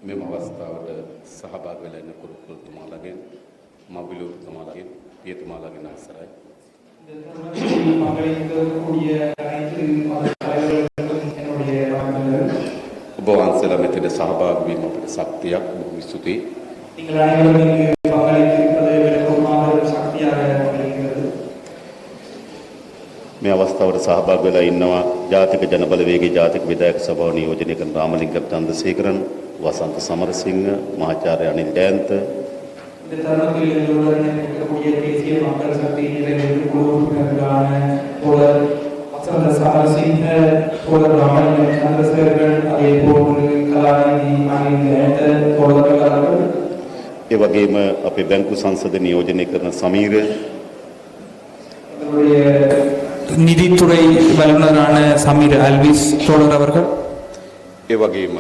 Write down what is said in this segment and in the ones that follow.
මෙම අවස්ථාවට සහභාගී වෙලා ඉන්න කුරුතුමාලගෙන් මබිලුතුමාලගෙන් පියතුමාලගෙන් අවසරයි. ඔබ වහන්සේලා මෙතන සහභාගී වීම අපට ශක්තියක්. බොහොම ස්තුතියි. මේ අවස්ථාවට සහභාගී වෙලා ඉන්නවා ජාතික ජනබලවේගයේ ජාතික විධායක සභාව නියෝජනය කරන රාමලිංග චන්ද්‍රසේකරන්, වසන්ත සමරසිංහ, මහාචාර්ය අනිල් ජයන්ත, ඒ වගේම අපේ බැංකු සංසද නියෝජනය කරන සමීර, நிதித்துறை வல்லுநரான சமீர் அல்விஸ் தோழர் அவர்கள், ඒ වගේම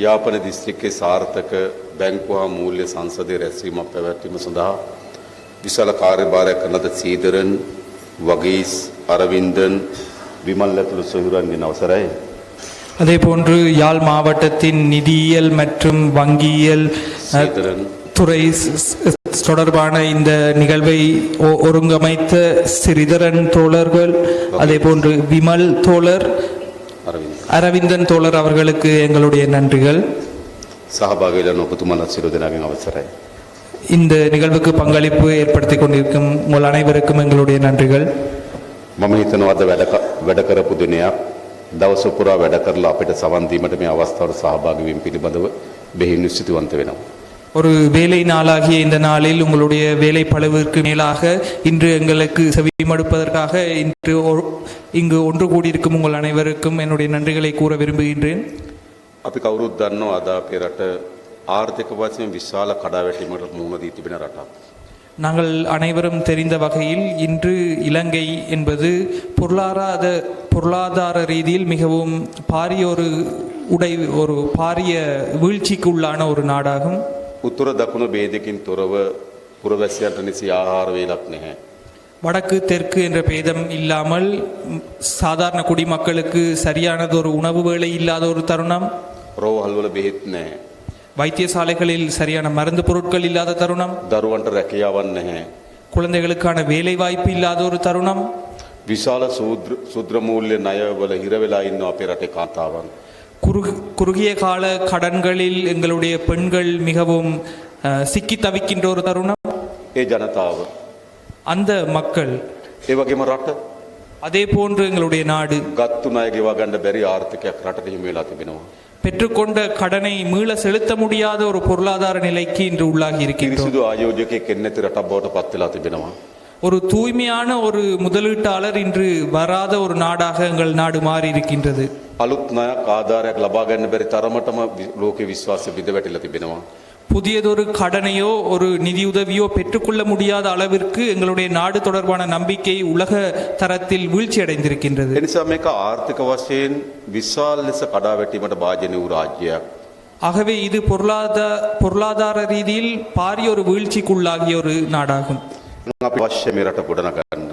යාපන දිස්ත්‍රික්කයේ සාර්ථක බැංකු හා මූල්‍ය සංසදයේ රැස්වීමක් පැවැත්වීම සඳහා විශාල කාර්යභාරයක් කරන ලද සීදරන්, වගීස්, අරවින්දන්, විමල් ඇතුළු සොහොයුරන්ගෙන් අවසරයි. அதே போன்று யாழ் மாவட்டத்தின் நிதியியல் மற்றும் வங்கியியல் துறை தொடர்பான இந்த நிகழ்வை ஒருங்கமைத்த சிறிதரன் தோழர்கள், அதே போன்று விமல் தோழர், அரவிந்தன் தோழர் அவர்களுக்கு எங்களுடைய நன்றிகள். சஹபாகிலான ஒப்புத்துமான சிறுதனாவின் அவசரை. இந்த நிகழ்வுக்கு பங்களிப்பு ஏற்படுத்தி கொண்டிருக்கும் உங்கள் அனைவருக்கும் எங்களுடைய நன்றிகள். මම හිතනවාද වැඩ කරපු දිනයක් දවස පුරා වැඩ කරලා අපිට සවන් දීමට මේ අවස්ථාවට සහභාගී වීම පිළිබඳව බෙහෙවින් ස්තුතිවන්ත වෙනවා. ஒரு வேலை நாளாகிய இந்த நாளில் உங்களுடைய வேலை பளுவிற்கு மேலாக இன்று எங்களுக்கு செவிமடுப்பதற்காக இன்று இங்கு ஒன்று கூடியிருக்கும் உங்கள் அனைவருக்கும் என்னுடைய நன்றிகளை கூற விரும்புகின்றேன். අපි කවුරුත් දන්නවා අද අපේ රට ආර්ථික වශයෙන් විශාල කඩාවැටීමකට මුහුණ දී තිබෙන රටක්. நாங்கள் அனைவரும் தெரிந்த வகையில் இன்று இலங்கை என்பது பொருளாதார ரீதியில் மிகவும் பாரிய ஒரு பாரிய வீழ்ச்சிக்கு உள்ளான ஒரு நாடாகும். උතුර දකුණු ભેදකින් තොරව පුරවැසියන්ට නිසි ආහාර වේලක් නැහැ. வடக்கு தெற்கு என்ற பேதம் இல்லாமல் சாதாரண குடிமக்களுக்கு சரியானது ஒரு உணவு வேளை இல்லாத ஒரு தருணம். රෝහල් වල බෙහෙත් නැහැ. வைத்தியசாலைகளில் சரியான மருந்து பொருட்கள் இல்லாத தருணம். දරුවන්ට රැකියාවක් නැහැ. குழந்தைகளுக்கான வேலை வாய்ப்பு இல்லாத ஒரு தருணம். විශාල සූත්‍ර මූල්‍ය ණයවල හිර වෙලා ඉන්න අපේ රටේ කාන්තාවන්. குறுகிய கால கடன்களில் எங்களுடைய பெண்கள் மிகவும் சிக்கி தவிக்கின்ற ஒரு தருணம். ඒ ජනතාව, அந்த மக்கள், ඒ වගේම රට, அதே போன்று எங்களுடைய நாடு ගත්තු ණය ගෙවා ගන්න බැරි ආර්ථිකයක් රටට හිමි වෙලා තිබෙනවා. பெற்றுக்கொண்ட கடனை மீள செலுத்த முடியாத ஒரு பொருளாதார நிலைக்கு இன்று உள்ளாகி இருக்கின்றோம். කිසිදු ආයෝජකයෙක් එන්නේ නැති රටක් බවට පත් වෙලා තිබෙනවා. ஒரு தூய்மையான ஒரு முதலீட்டாளர் இன்று வராத ஒரு நாடாக எங்கள் நாடு மாறி இருக்கின்றது. අලුත් ණයක් ආධාරයක් ලබා ගන්න බැරි තරමටම ලෝකේ විශ්වාසය බිඳ වැටිලා තිබෙනවා. புதியதொரு கடனையோ ஒரு நிதியுதவியோ பெற்றுக்கொள்ள முடியாத அளவிற்கு எங்களுடைய நாடு தொடர்பான நம்பிக்கை உலக தரத்தில் வீழ்ச்சி அடைந்திருக்கின்றது. එනිසා මේක ආර්ථික වශයෙන් විශාල ලෙස කඩාවැටීමට භාජනය වූ රාජ්‍යයක්. ஆகவே இது பொருளாதார ரீதியில் பாரிய ஒரு வீழ்ச்சிக்குள்ளாகிய ஒரு நாடாகும். අපි අවශ්‍ය මේ රට ගොඩනගන්න.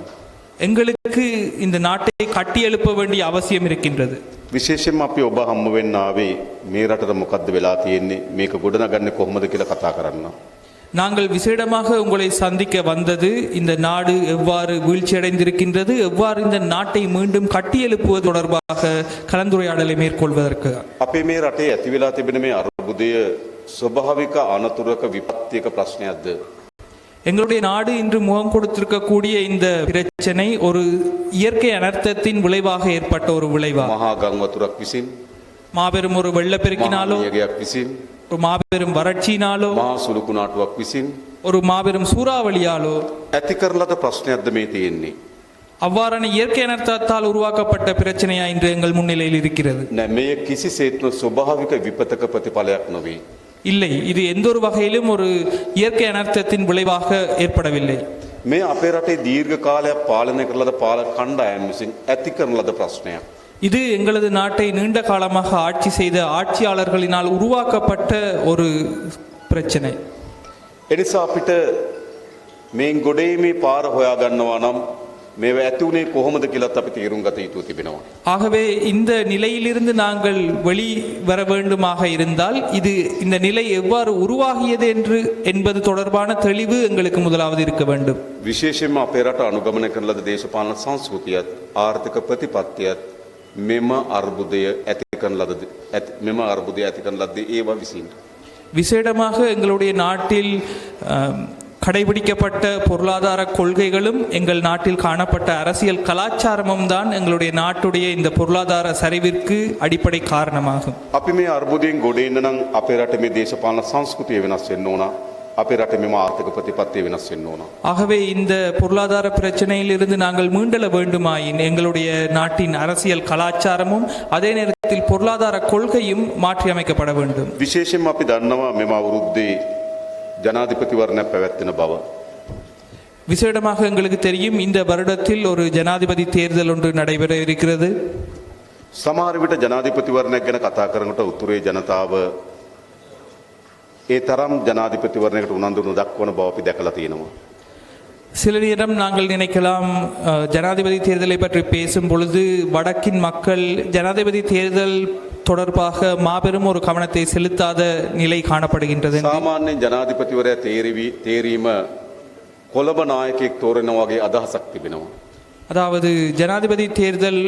எங்களுக்கு இந்த நாட்டை கட்டி எழுப்ப வேண்டிய அவசியம் இருக்கின்றது. විශේෂයෙන්ම අපි ඔබ හම්බ වෙන්න ආවේ මේ රටට මොකද්ද වෙලා තියෙන්නේ, මේක ගොඩනගන්නේ කොහොමද කියලා කතා කරන්න. நாங்கள் விசேடமாக உங்களை சந்திக்க வந்தது இந்த நாடு எவ்வாறு வீழ்ச்சியடைந்திருக்கின்றது, எவ்வாறு இந்த நாட்டை மீண்டும் கட்டி எழுப்புவது தொடர்பாக கலந்துரையாடலை மேற்கொள்வதற்கு. අපේ මේ රටේ ඇති වෙලා තිබෙන මේ අර්බුදය ස්වභාවික අනතුරක විපත්තියක ප්‍රශ්නයක්ද? எங்களுடைய நாடு இன்று முகம் கொடுத்திருக்கக்கூடிய இந்த பிரச்சனை ஒரு இயற்கை அனர்த்தத்தின் விளைவாக ஏற்பட்ட ஒரு விளைவா? මහා ගම් වතුරක් විසින්, மாபெரும் ஒரு வெள்ளப்பெருக்கினாலோ, නියගයක් විසින්, ஒரு மாபெரும் வறட்சியினாலோ, මහා සුළු කුණාටුවක් විසින්, ஒரு மாபெரும் சூறாவளியாலோ ඇති කරන ලද ප්‍රශ්නයක්ද මේ තියෙන්නේ? அவ்வாறான இயற்கை அனர்த்தத்தால் உருவாக்கப்பட்ட பிரச்சனையா இன்று எங்கள் முன்னிலையில் இருக்கிறது? නෑ, මේ කිසිසේත්ම ස්වභාවික විපතක ප්‍රතිඵලයක් නොවේ. இல்லை, இது எந்த ஒரு வகையிலும் ஒரு இயற்கை அனர்த்தத்தின் விளைவாக ஏற்படவில்லை. මේ අපේ රටේ දීර්ඝ කාලයක් පාලනය කරන ලද පාලක කණ්ඩායම් විසින් ඇති කරන ලද ප්‍රශ්නයක්. இது எங்களது நாட்டை நீண்ட காலமாக ஆட்சி செய்த ஆட்சியாளர்களினால் உருவாக்கப்பட்ட ஒரு பிரச்சனை. එනිසා අපිට මේ ගොඩේීමේ පාර හොයා ගන්නවා නම් මේව ඇති වුණේ කොහොමද කියලාත් අපි තේරුම් ගත යුතු තිබෙනවා. ஆகவே இந்த நிலையிலிருந்து நாங்கள் வெளி வர வேண்டுமாக இருந்தால் இது இந்த நிலை எவ்வாறு உருவாகியது என்பது தொடர்பான தெளிவு எங்களுக்கு முதலாவது இருக்க வேண்டும். විශේෂයෙන්ම අපේ රට අනුගමනය කරන ලද දේශපාලන සංස්කෘතියත් ආර්ථික ප්‍රතිපත්තියත් මෙම අර්බුදය ඇති කරන ලද්දේ ඒවා විසින්. விசேடமாக எங்களுடைய நாட்டில் கடைபிடிக்கப்பட்ட பொருளாதார கொள்கைகளும் எங்கள் நாட்டில் காணப்பட்ட அரசியல் கலாச்சாரமும் தான் எங்களுடைய நாட்டுடைய இந்த பொருளாதார சரிவிற்கு அடிப்படை காரணமாகும். අපි මේ අර්බුදයෙන් ගොඩ එන්න නම් අපේ රටේ මේ දේශපාලන සංස්කෘතිය වෙනස් වෙන්න ඕන. අපේ රටේ මෙම ආර්ථික ප්‍රතිපත්තිය වෙනස් වෙන්න ඕන. ஆகவே இந்த பொருளாதார பிரச்சனையிலிருந்து நாங்கள் மீண்டெழ வேண்டுமாயின் எங்களுடைய நாட்டின் அரசியல் கலாச்சாரமும் அதே நேரத்தில் பொருளாதார கொள்கையும் மாற்றி அமைக்கப்பட வேண்டும். විශේෂයෙන්ම අපි දන්නවා මෙම අවුරුද්දේ ජනාධිපතිවරණයක් පැවැත්වෙන බව. விசேடமாக எங்களுக்கு தெரியும் இந்த வருடத்தில் ஒரு ஜனாதிபதி தேர்தல் ஒன்று நடைபெற இருக்கிறது. සමහර විට ජනාධිපතිවරණයක් ගැන කතා කරනකොට උතුරේ ජනතාව ඒ තරම් ජනාධිපතිවරණයකට උනන්දු නොදක්වන බව අපි දැකලා තියෙනවා. சில நேரம் நாங்கள் நினைக்கலாம் ஜனாதிபதி தேர்தலை பற்றி பேசும் பொழுது வடக்கின் மக்கள் ஜனாதிபதி தேர்தல் தொடர்பாக மாபெரும் ஒரு கவனத்தை செலுத்தாத நிலை காணப்படுகின்றது. சாமாන්‍ය ජනාධිපතිවරයා තේරීම කොළඹ නායකයෙක් තෝරනවා වගේ අදහසක් තිබෙනවා. அதாவது ஜனாதிபதி தேர்தல்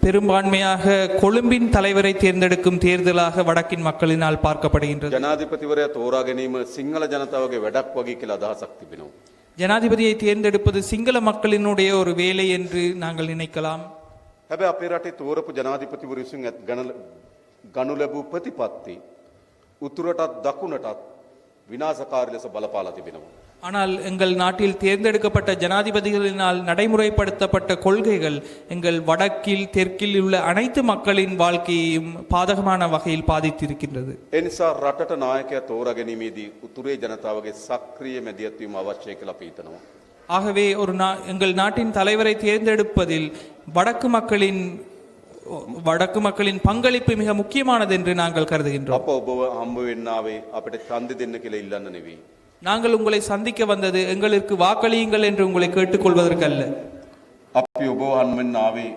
பெரும்பான்மையாக கொழும்பின் தலைவரை தேர்ந்தெடுக்கும் தேர்தலாக வடக்கின் மக்களினால் பார்க்கப்படுகின்றது. ජනාධිපතිවරයා තෝරා ගැනීම සිංහල ජනතාවගේ වැඩක් වගේ කියලා අදහසක් තිබෙනවා. ஜனாதிபதியை தேர்ந்தெடுப்பது சிங்கள மக்களினுடைய ஒரு வேலை என்று நாங்கள் நினைக்கலாம். හැබැයි අපේ රටේ තෝරපු ජනාධිපතිවරු විසින් ගනු ලැබූ ප්‍රතිපත්ති උතුරටත් දකුණටත් විනාශකාරී ලෙස බලපාලා තිබෙනවා. ஆனால் எங்கள் நாட்டில் தேர்ந்தெடுக்கப்பட்ட ஜனாதிபதிகளினால் நடைமுறைப்படுத்தப்பட்ட கொள்கைகள் எங்கள் வடக்கில் தெற்கில் உள்ள அனைத்து மக்களின் வாழ்க்கையையும் பாதகமான வகையில் பாதித்திருக்கின்றது. ඒ නිසා රටට නායකයා තෝරා ගැනීමේදී උතුරේ ජනතාවගේ සක්‍රිය මැදිහත් වීම අවශ්‍යයි කියලා අපි හිතනවා. ஆகவே எங்கள் நாட்டின் தலைவரை தேர்ந்தெடுப்பதில் வடக்கு மக்களின் பங்களிப்பு மிக முக்கியமானது என்று நாங்கள் கருதுகின்றோம். අප ඔබව හම්බ වෙන්න ආවේ අපිට ඡන්දෙ දෙන්න කියලා ඉල්ලන්න නෙවෙයි. நாங்கள் உங்களை சந்திக்க வந்தது எங்களுக்கு வாக்களியுங்கள் என்று உங்களை கேட்டுக்கொள்வதற்கு அல்ல. අපි ඔබව හම්බ වෙන්න ආවේ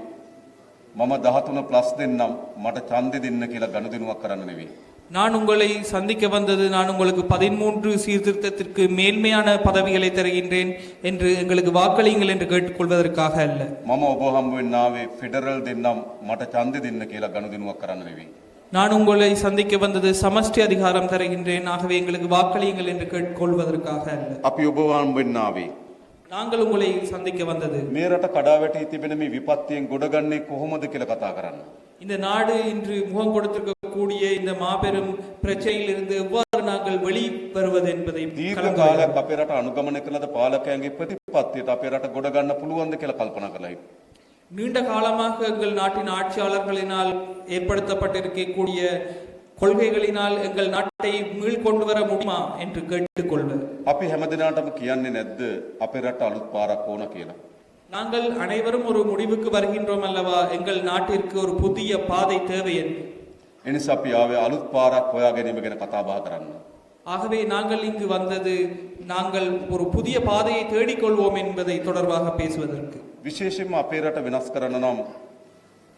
මම 13+ දෙන්නම් මට ඡන්දෙ දෙන්න කියලා ගනුදෙනුවක් කරන්න නෙවෙයි. நான் உங்களை சந்திக்க வந்தது நான் உங்களுக்கு 13 சீர்திருத்தத்திற்கு மேன்மையான பதவிகளை தருகின்றேன் என்று எங்களுக்கு வாக்களியுங்கள் என்று கேட்டுக்கொள்வதற்காக அல்ல. මම ඔබ හම්බ වෙන්න ආවේ ෆෙඩරල් දෙන්නම් මට ඡන්දෙ දෙන්න කියලා ගනුදෙනුවක් කරන්න නෙවෙයි. நான் உங்களை சந்திக்க வந்தது சமஷ்டி அதிகாரம் தருகின்றேன் ஆகவே எங்களுக்கு வாக்களியுங்கள் என்று கேட்டுக்கொள்வதற்காக அல்ல. අපි ඔබව හම්බ වෙන්න ආවේ நாங்கள் உங்களை சந்திக்க வந்தது මේ රට කඩා වැටී තිබෙන මේ විපත්තියෙන් ගොඩගන්නේ කොහොමද කියලා කතා කරන්න. இந்த நாடு இன்று முகம் கொடுத்திருக்கக்கூடிய இந்த மாபெரும் பிரச்சனையிலிருந்து எவ்வாறு நாங்கள் வெளிவருவது என்பதை දීර්ඝ කාලයක් අපේ රට අනුගමනය කරන ලද පාලකයන්ගේ ප්‍රතිපත්තියට අපේ රට ගොඩ ගන්න පුළුවන්ද කියලා කල්පනා කළා. நீண்ட காலமாக எங்கள் நாட்டின் ஆட்சியாளர்களினால் ஏற்படுத்தப்பட்டிருக்கக்கூடிய கொள்கைகளினால் எங்கள் நாட்டை மீள் கொண்டு வர முடியுமா என்று கேட்டுக்கொள்வது. අපි හැමදිනාටම කියන්නේ නැද්ද අපේ රට අලුත් පාරක් ඕන කියලා. நாங்கள் அனைவரும் ஒரு முடிவுக்கு வருகின்றோம் அல்லவா எங்கள் நாட்டிற்கு ஒரு புதிய பாதை தேவை என்று. එනිසා අපි ආවේ අලුත් පාරක් හොයා ගැනීම ගැන කතා බහ කරන්න. ஆகவே நாங்கள் இங்கு வந்தது நாங்கள் ஒரு புதிய பாதையை தேடிக்கொள்வோம் என்பதை தொடர்பாக பேசுவதற்கு. විශේෂයෙන්ම අපේ රට වෙනස් කරන්න නම්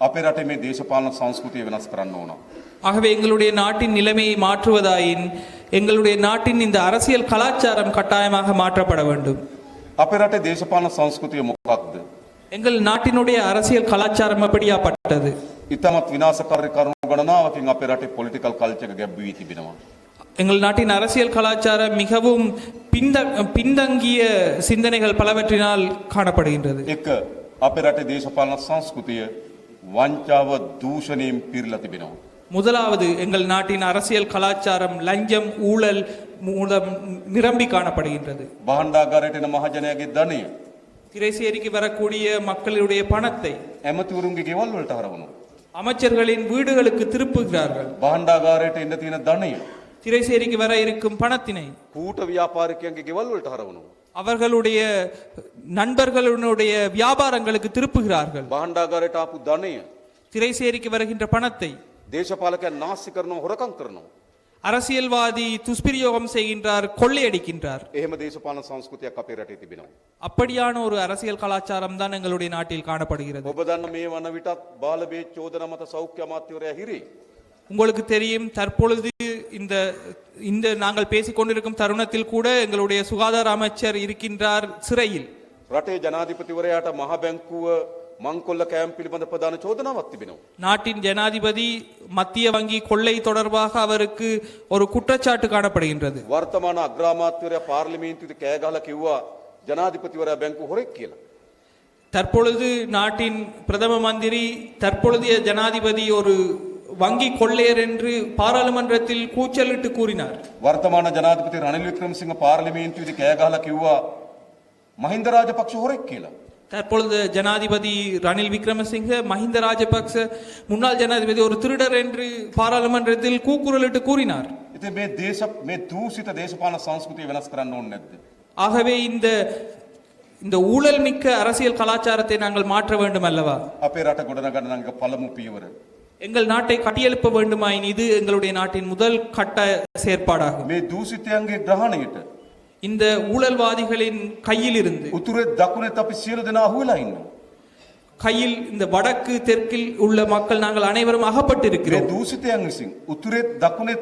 අපේ රටේ මේ දේශපාලන සංස්කෘතිය වෙනස් කරන්න ඕන. ஆகவே எங்களுடைய நாட்டின் நிலைமையை மாற்றுவதாயின் எங்களுடைய நாட்டின் இந்த அரசியல் கலாச்சாரம் கட்டாயமாக மாற்றப்பட வேண்டும். අපේ රටේ දේශපාලන සංස්කෘතිය මොකක්ද? எங்கள் நாட்டினுடைய அரசியல் கலாச்சாரம் எப்படியாப்பட்டது? ඉතාමත් විනාශකාරී කරුණු ගණනාවකින් අපේ රටේ පොලිටිකල් කල්චර් එක ගැබ් වී තිබෙනවා. எங்கள் நாட்டின் அரசியல் கலாச்சாரம் மிகவும் பின்தங்கிய சிந்தனைகள் பலவற்றினால் காணப்படுகின்றது. එක අපේ රටේ දේශපාලන සංස්කෘතිය වංචාව දූෂණයෙන් පිරීලා තිබෙනවා. முதலாவது எங்கள் நாட்டின் அரசியல் கலாச்சாரம் லஞ்சம் ஊழல் மூலம் நிரம்பி காணப்படுகின்றது. භාණ්ඩාගාරයට එන මහජනයාගේ ධනය திரைசேரிக்கு வரக்கூடிய மக்களுடைய பணத்தை ඇමතිවරුන්ගේ ගෙවල් වලට හරවනවා. அமைச்சர்களின் வீடுகளுக்கு திருப்புகிறார்கள். භාණ්ඩාගාරයට එන්න තියෙන ධනය திரைசேரிக்கு வர இருக்கும் பணத்தினை කූට ව්‍යාපාරිකයන්ගේ ගෙවල් වලට හරවනවා. அவர்களுடைய நண்பர்களுடைய வியாபாரங்களுக்கு திருப்புகிறார்கள். භාණ්ඩාගාරයට ආපු ධනය திரைசேரிக்கு வருகின்ற பணத்தை දේශපාලකයන් නාස්ති කරනවා, හොරකම් කරනවා. அரசியல்வாதி துஷ்பிரயோகம் செய்கின்றார், கொள்ளையடிக்கின்றார். එහෙම දේශපාලන සංස්කෘතියක් අපේ රටේ තිබෙනවා. அப்படியான ஒரு அரசியல் கலாச்சாரம் தான் எங்களுடைய நாட்டில் காணப்படுகிறது. ඔබ දන්න මේ වන විටත් බාලබේ චෝදනා මත සෞඛ්‍ය අමාත්‍යවරයා හිරේ. உங்களுக்கு தெரியும், தற்பொழுது இந்த இந்த நாங்கள் பேசிக் கொண்டிருக்கும் தருணத்தில் கூட எங்களுடைய சுகாதார அமைச்சர் இருக்கின்றார் சிறையில். රටේ ජනාධිපතිවරයාට මහ බැංකුව මංකොල්ල කෑම් පිළිබඳ ප්‍රධාන චෝදනාවක් තිබෙනවා. நாட்டின் ஜனாதிபதி மத்திய வங்கி கொள்ளை தொடர்பாக அவருக்கு ஒரு குற்றச்சாட்டு காணப்படுகின்றது. වර්තමාන අග්‍රාමාත්‍යවරයා පාර්ලිමේන්තුවේ කෑ ගහලා කිව්වා ජනාධිපතිවරයා බැංකුව හොරෙක් කියලා. தற்பொழுது நாட்டின் பிரதம மந்திரி தற்பொழுதைய ஜனாதிபதி ஒரு வங்கி கொள்ளையர் என்று பாராளுமன்றத்தில் கூச்சலிட்டு கூறினார். වර්තමාන ජනාධිපති රනිල් වික්‍රමසිංහ පාර්ලිමේන්තුවේ කෑ ගහලා කිව්වා මහින්ද රාජපක්ෂ හොරෙක් කියලා. தற்பொழுது ஜனாதிபதி ரணில் விக்ரமசிங்க மஹிந்த ராஜபக்ச முன்னாள் ஜனாதிபதி ஒரு திருடர் என்று பாராளுமன்றத்தில் கூக்குரலிட்டு கூறினார். ඉතින් මේ දූෂිත දේශපාලන සංස්කෘතිය වෙනස් කරන්න ඕනේ නැද්ද? ஆகவே இந்த ஊழல் மிக்க அரசியல் கலாச்சாரத்தை நாங்கள் மாற்ற வேண்டும் அல்லவா? අපේ රට ගොඩනගන්න නම් පළමු පියවර. எங்கள் நாட்டை கட்டியெழுப்ப வேண்டுமாயின் இது எங்களுடைய நாட்டின் முதல் கட்ட செயற்பாடாகும். මේ දූෂිතයන්ගේ ග්‍රහණයට இந்த ஊழல்வாதிகளின் கையில் இருந்து උතුරේ දකුණෙත් අපි සියලු දෙනා අහුවෙලා ඉන්නවා. கையில் இந்த வடக்கு தெற்கில் உள்ள மக்கள் நாங்கள் அனைவரும் මේ அகப்பட்டிருக்கிறோம். දූෂිතයන් විසින් උතුරේ දකුණෙත්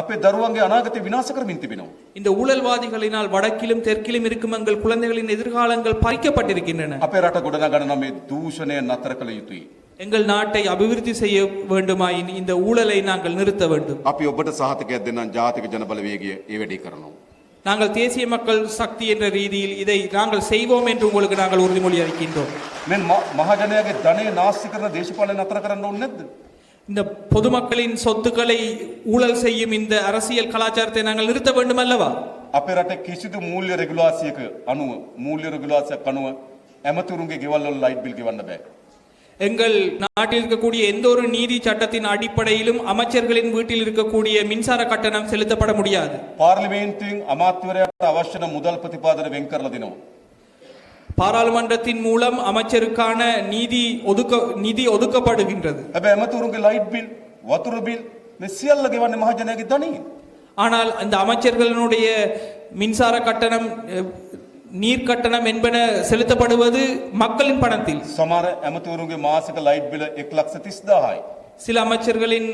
අපේ දරුවන්ගේ අනාගතය විනාශ කරමින් තිබෙනවා. இந்த ஊழல்வாதிகளினால் வடக்கிலும் தெற்கிலும் இருக்கும் எங்கள் குழந்தைகளின் எதிர்காலங்கள் பறிக்கப்பட்டிருக்கின்றன. අපේ රට ගොඩනගන්න නම් මේ දූෂණය නතර කළ යුතුයි. எங்கள் நாட்டை அபிவிருத்தி செய்ய வேண்டுமாயின் இந்த ஊழலை நாங்கள் நிறுத்த வேண்டும். අපි ඔබට සහතිකයක් දෙන්නම් ජාතික ජනබලවේගය ඒ වැඩේ කරනවා. நாங்கள் தேசிய மக்கள் சக்தி என்ற ரீதியில் இதை நாங்கள் செய்வோம் என்று உங்களுக்கு நாங்கள் உறுதிமொழி அளிக்கின்றோம். මේ මහජනයාගේ ධනය නාස්ති කරන දේශපාලනය නතර කරන්න ඕනේ නැද්ද? இந்த பொதுமக்களின் சொத்துக்களை ஊழல் செய்யும் இந்த அரசியல் கலாச்சாரத்தை நாங்கள் நிறுத்த வேண்டும் அல்லவா? අපේ රටේ කිසිදු මූල්‍ය රෙගුලාසියක අනුව ඇමතුරුන්ගේ ගෙවල් වල ලයිට් බිල් ගෙවන්න බෑ. எங்கள் நாட்டில் இருக்கக்கூடிய எந்த ஒரு நீதி சட்டத்தின் அடிப்படையிலும் அமைச்சர்களின் வீட்டில் இருக்கக்கூடிய மின்சார கட்டணம் செலுத்தப்பட முடியாது. පාර්ලිමේන්තුවෙන් අමාත්‍යවරයාට අවශ්‍ය නම් මුදල් ප්‍රතිපාදන වෙන් කරලා දෙනවා. பாராளுமன்றத்தின் மூலம் அமைச்சருக்கான நிதி ஒதுக்கப்படுகின்றது. හැබැයි ඇමතුරුන්ගේ ලයිට් බිල්, වතුර බිල් මේ සියල්ල ගෙවන්නේ මහජනයාගේ ධනෙන්. ஆனால் அந்த அமைச்சர்களுடைய மின்சார கட்டணம், நீர் கட்டணம் என்பன செலுத்தப்படுவது மக்களின் பணத்தில். සමහර ඇමතුරුන්ගේ මාසික ලයිට් බිල 1,30,000යි. சில அமைச்சர்களின்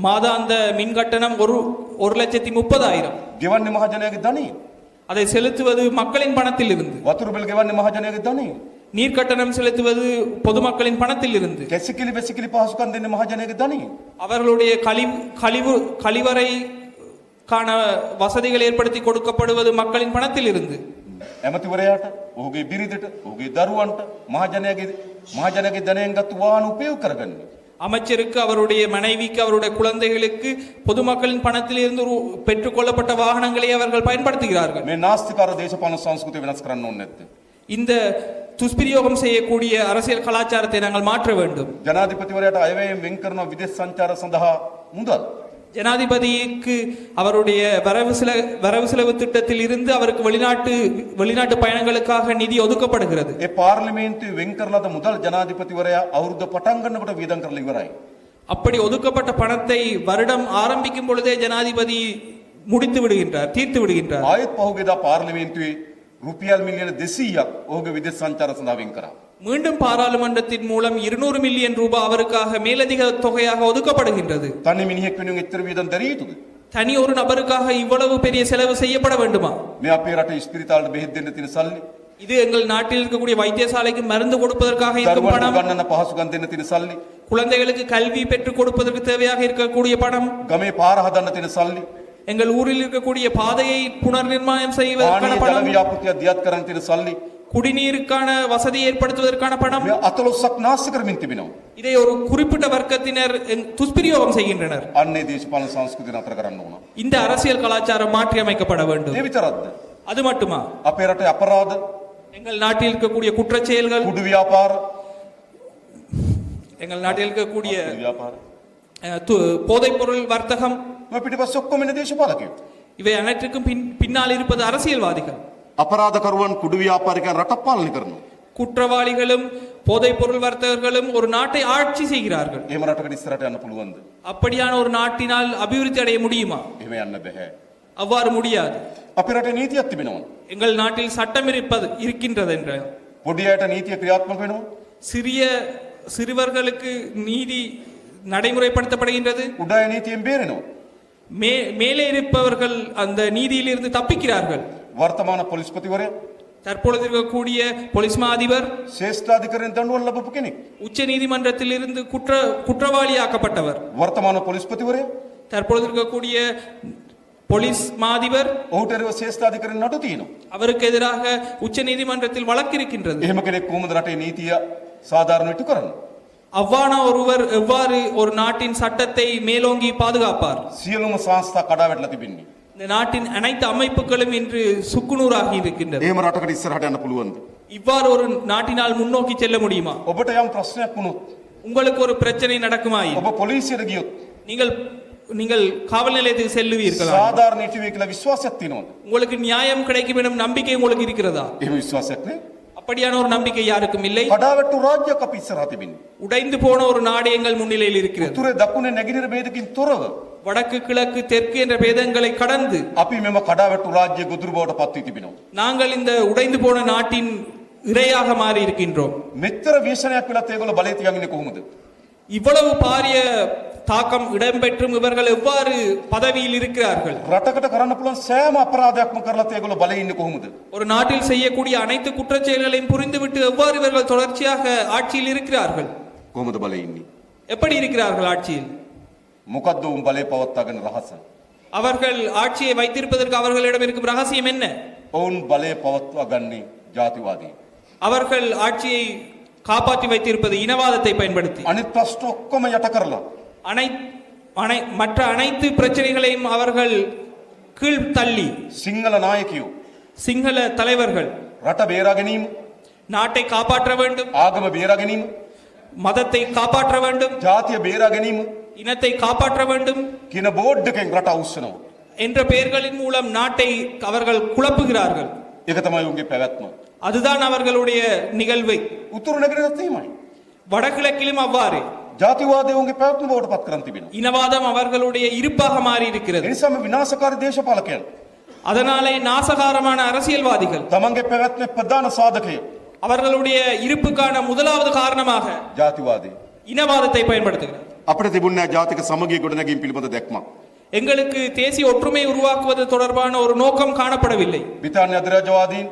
மாதாந்த மின் கட்டணம் 1,30,000. ගෙවන්නේ මහජනයාගේ ධනෙන්. அதை செலுத்துவது மக்களின் பணத்தில் இருந்து. වතුර බිල් ගෙවන්නේ මහජනයාගේ ධනෙන්. நீர் கட்டணம் செலுத்துவது பொதுமக்களின் பணத்தில் இருந்து. කැසිකිලි වැසිකිලි පහසුකම් දෙන්නේ මහජනයාගේ ධනෙන්. அவர்களுடைய கழிவறைக்கான வசதிகள் ஏற்படுத்தி கொடுக்கப்படுவது மக்களின் பணத்தில் இருந்து. ඇමතිවරයාට, ඔහුගේ බිරිඳට, ඔහුගේ දරුවන්ට මහජනයාගේ ධනයෙන් ගත්තු වාහන උපයෝග කරගන්නේ. அமைச்சருக்கு, அவருடைய மனைவிக்கு, அவருடைய குழந்தைகளுக்கு பொதுமக்களின் பணத்தில் இருந்து பெற்றுக் கொள்ளப்பட்ட வாகனங்களை அவர்கள் பயன்படுத்துகிறார்கள். මේ නාස්තිකාර දේශපාලන සංස්කෘතිය වෙනස් කරන්න ඕනේ නැද්ද? இந்த துஷ்பிரயோகம் செய்யக்கூடிய அரசியல் கலாச்சாரத்தை நாங்கள் மாற்ற வேண்டும். ජනාධිපතිවරයාට අයවැයෙන් වෙන් කරන විදේශ සංචාර සඳහා මුදල්. ஜனாதிபதிக்கு அவருடைய வரவு செலவு திட்டத்தில் இருந்து அவருக்கு வெளிநாட்டு பயணங்களுக்காக நிதி ஒதுக்கப்படுகிறது. ඒ පාර්ලිමේන්තුවේ වෙන් කරලාද මුදල් ජනාධිපතිවරයා අවුරුද්ද පටන් ගන්නකොට වියදම් කරලා ඉවරයි. அப்படி ஒதுக்கப்பட்ட பணத்தை வருடம் ஆரம்பிக்கும் பொழுதே ஜனாதிபதி முடித்து விடுகின்றார், தீர்த்து விடுகின்றார். ආයෙත් පහුගියදා පාර්ලිමේන්තුවේ රුපියල් මිලියන 200ක් ඔහුගේ විදේශ සංචාර සඳහා වෙන් කරා. மீண்டும் பாராளுமன்றத்தின் மூலம் 200 மில்லியன் ரூபாய் அவருக்காக மேலதிக தொகையாக ஒதுக்கப்படுகின்றது. තනි මිනිහෙක් වෙනුවෙන් එච්චර වියදම් දැරිය යුතුද? தனி ஒரு நபருக்காக இவ்வளவு பெரிய செலவு செய்யப்பட வேண்டுமா? මේ අපේ රටේ ඉස්පිරිතාලට බෙහෙත් දෙන්න තියෙන සල්ලි, இது எங்கள் நாட்டில் இருக்கக்கூடிய வைத்தியசாலைக்கு மருந்து கொடுப்பதற்காக இருக்கும் பணம், ගන්නන පහසුකම් දෙන්න තියෙන සල්ලි, குழந்தைகளுக்கு கல்வி பெற்றுக் கொடுப்பதற்கு தேவையாக இருக்கக்கூடிய பணம், ගමේ පාර හදන්න තියෙන සල්ලි, எங்கள் ஊரில் இருக்கக்கூடிய பாதையை புனர்நிர்மாணம் செய்வதற்கான ජල பணம், ව්‍යාපෘතිය දියත් කරන්න තියෙන සල්ලි, குடிநீருக்கான வசதி ஏற்படுத்துவதற்கான பணம், මේ 14ක් නාස්ති කරමින් තිබෙනවා. இதை ஒரு குறிப்பிட்ட வர்க்கத்தினர் துஷ்பிரயோகம் செய்கின்றனர். අන්නේ දේශපාලන සංස්කෘතිය නතර කරන්න ඕන. இந்த அரசியல் கலாச்சாரம் மாற்றி அமைக்கப்பட வேண்டும். ඒ විතරක්ද? அது மட்டுமா? අපේ රටේ අපරාධ, எங்கள் நாட்டில் இருக்கக்கூடிய குற்றச் செயல்கள், කුඩු ව්‍යාපාර, எங்கள் நாட்டில் இருக்கக்கூடிய ව්‍යාපාර, போதைப் பொருள் வர்த்தகம், මේ පිටිපස්ස ඔක්කොම ඉන්නේ දේශපාලකයෝ. இவை அனைத்துக்கும் பின்னால் இருப்பது அரசியல்வாதிகள். අපරාධකරුවන් කුඩු ව්‍යාපාරිකයන් රට පාලනය කරනවා. குற்றவாளிகளும் போதைப் பொருள் வர்த்தகர்களும் ஒரு நாட்டை ஆட்சி செய்கிறார்கள். එහෙම රටකට ඉස්සරහට යන්න පුළුවන්ද? அப்படியான ஒரு நாட்டினால் அபிவிருத்தி அடைய முடியுமா? එහෙම යන්න බෑ. அவ்வாறு முடியாது. අපේ රටේ නීතියක් තිබෙනවා. எங்கள் நாட்டில் சட்டம் இருக்கின்றது என்ற පොඩි අයට නීතිය ක්‍රියාත්මක වෙනවා. சிறுவர்களுக்கு நீதி நடைமுறைப்படுத்தப்படுகின்றது. උඩ අය නීතියෙන් බේරෙනවා. மேலே இருப்பவர்கள் அந்த நீதியிலிருந்து தப்பிக்கிறார்கள். වර්තමාන පොලිස්පතිවරයා தற்பொழுது இருக்கக்கூடிய போலீஸ் மா அதிபர் ශ්‍රේෂ්ඨාධිකරණයෙන් දඬුවම් ලැබපු කෙනෙක්. உச்ச நீதிமன்றத்தில் இருந்து குற்றவாளியாக்கப்பட்டவர். වර්තමාන පොලිස්පතිවරයා தற்பொழுது இருக்கக்கூடிய போலீஸ் மா அதிபர் ඔහුට එරෙහිව ශ්‍රේෂ්ඨාධිකරණ නඩු තියෙනවා. அவருக்கு எதிராக உச்ச நீதிமன்றத்தில் வழக்கு இருக்கின்றது. එහෙම කෙනෙක් කොහොමද රටේ නීතිය සාධාරණ ඉටු කරන්නේ? அவ்வான ஒருவர் எவ்வாறு ஒரு நாட்டின் சட்டத்தை மேலோங்கி பாதுகாப்பார்? සියලුම සංස්ථා කඩාවැටලා තිබෙන්නේ. இந்த நாட்டின் அனைத்து அமைப்புகளும் இன்று சுக்குநூறாகி இருக்கின்றது. එහෙම රටකට ඉස්සරහට යන්න පුළුවන්ද? இவ்வாறு ஒரு நாட்டினால் முன்னோக்கி செல்ல முடியுமா? ඔබට යම් ප්‍රශ්නයක් වුණොත් உங்களுக்கு ஒரு பிரச்சனை நடக்குமாயின் ඔබ පොලිසියට ගියොත් நீங்கள் காவல் நிலையத்துக்கு செல்லுவீர்களா? සාධාරණ ඉටුවේ කියලා විශ්වාසයක් තියෙනවද? உங்களுக்கு நியாயம் கிடைக்கும் எனும் நம்பிக்கை உங்களுக்கு இருக்கிறதா? එහෙම විශ්වාසයක් නැහැ. அப்படியான ஒரு நம்பிக்கை யாருக்கும் இல்லை. කඩාවැට්ටු රාජ්‍යයක් අපි ඉස්සරහ තිබෙන්නේ. உடைந்து போன ஒரு நாடு எங்கள் முன்னிலையில் இருக்கிறது. උතුරේ දකුණේ නැගෙනහිර ભેදකින් තොරව வடக்கு கிழக்கு தெற்கு என்ற பேதங்களை கடந்து අපි මෙම කඩාවැට්ටු රාජ්‍ය ගොදුරු බවට පත් වී තිබෙනවා. நாங்கள் இந்த உடைந்து போன நாட்டின் இரையாக மாறி இருக்கின்றோம். මෙච්චර ව්‍යසනයක් වෙලත් ඒගොල්ලෝ බලය තියන් ඉන්නේ කොහොමද? இவ்வளவு பாரிய தாக்கம் இடம்பெற்றும் இவர்கள் எவ்வாறு பதவியில் இருக்கிறார்கள்? රටකට කරන්න පුළුවන් සෑම අපරාධයක්ම කරලා ඒගොල්ලෝ බලය ඉන්නේ කොහොමද? ஒரு நாட்டில் செய்யக்கூடிய அனைத்து குற்றச்செயல்களையும் புரிந்துவிட்டு எவ்வாறு இவர்கள் தொடர்ச்சியாக ஆட்சியில் இருக்கிறார்கள்? කොහොමද බලය ඉන්නේ? எப்படி இருக்கிறார்கள் ஆட்சியில்? මොකද්ද උන් බලය පවත්වාගෙන රහස? அவர்கள் ஆட்சியை வைத்திருப்பதற்கு அவர்களிடம் இருக்கும் ரகசியம் என்ன? ඔවුන් බලය පවත්වා ගන්නේ ජාතිවාදී. அவர்கள் ஆட்சியை காப்பாற்றி வைத்திருப்பது இனவாதத்தை பயன்படுத்தி. අනිත් ප්‍රශ්න ඔක්කොම යට කරලා மற்ற அனைத்து பிரச்சனைகளையும் அவர்கள் கீழ் தள்ளி සිංහල නායකයෝ சிங்கள தலைவர்கள் රට බේරා ගැනීම, நாட்டை காப்பாற்ற வேண்டும், ආගම බේරා ගැනීම, மதத்தை காப்பாற்ற வேண்டும், ජාතිය බේරා ගැනීම இனத்தை காப்பாற்ற வேண்டும் කියන බෝඩ් එකෙන් රට අවුස්සනවා. என்ற பெயர்களின் மூலம் நாட்டை அவர்கள் குழப்புகிறார்கள். ඒක තමයි උන්ගේ පැවැත්ම. அதுதான் அவர்களுடைய நிகழ்வை. උතුරු නැගෙනහිරත් එහෙමයි. வடகிழக்கிலும் அவ்வாறு ජාතිවාදය උන්ගේ පැවැත්ම බවට පත් කරන් තිබෙනවා. இனவாதம் அவர்களுடைய இருப்பாக மாறி ඒ இருக்கிறது. නිසාම විනාශකාරී දේශපාලකයන් அதனாலே நாசகாரமான அரசியல்வாதிகள் තමන්ගේ පැවැත්මේ ප්‍රධාන සාධකය அவர்களுடைய இருப்புக்கான முதலாவது காரணமாக ජාතිවාදය. இனவாதத்தை பயன்படுத்துகிறார். අපිට තිබුණේ ජාතික සමගිය ගොඩනැගීම පිළිබඳ දැක්මක්. எங்களுக்கு தேசிய ஒற்றுமை உருவாக்குவது தொடர்பான ஒரு நோக்கம் காணப்படவில்லை. බ්‍රිතාන්‍ය අධිරාජ්‍යවාදීන්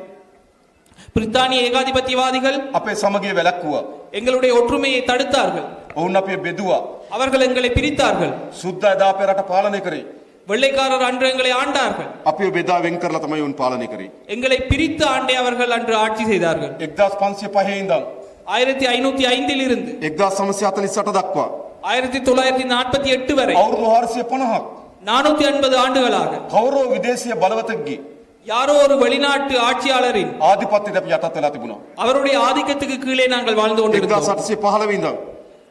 பிரித்தானிய ஏகாதிபத்தியவாதிகள் අපේ සමගිය වැළැක්වුවා. எங்களுடைய ஒற்றுமையை தடுத்தார்கள். ඔවුන් අපේ බෙදුවා. அவர்கள் எங்களை பிரித்தார்கள். සුද්දා එදා අපේ රට පාලනය කරේ. வெள்ளைக்காரர் அன்று எங்களை ஆண்டார்கள். අපිව බෙදා වෙන් කරලා තමයි උන් පාලනය කරේ. எங்களை பிரித்து ஆண்டே அவர்கள் அன்று ஆட்சி செய்தார்கள். 1505 ඉඳන් 1505 இருந்து 1948 දක්වා 1948 வரை අවුරුදු 450ක් 450 ஆண்டுகளாக කවුරු විදේශීය බලවතෙක්ගේ யாரோ ஒரு வெளிநாட்டு ஆட்சியாளரின் ආධිපත්‍යයට අපි යටත් වෙලා තිබුණා. அவருடைய ஆதிக்கத்துக்கு கீழே நாங்கள் வாழ்ந்து கொண்டிருந்தோம். 1815 ඉඳන්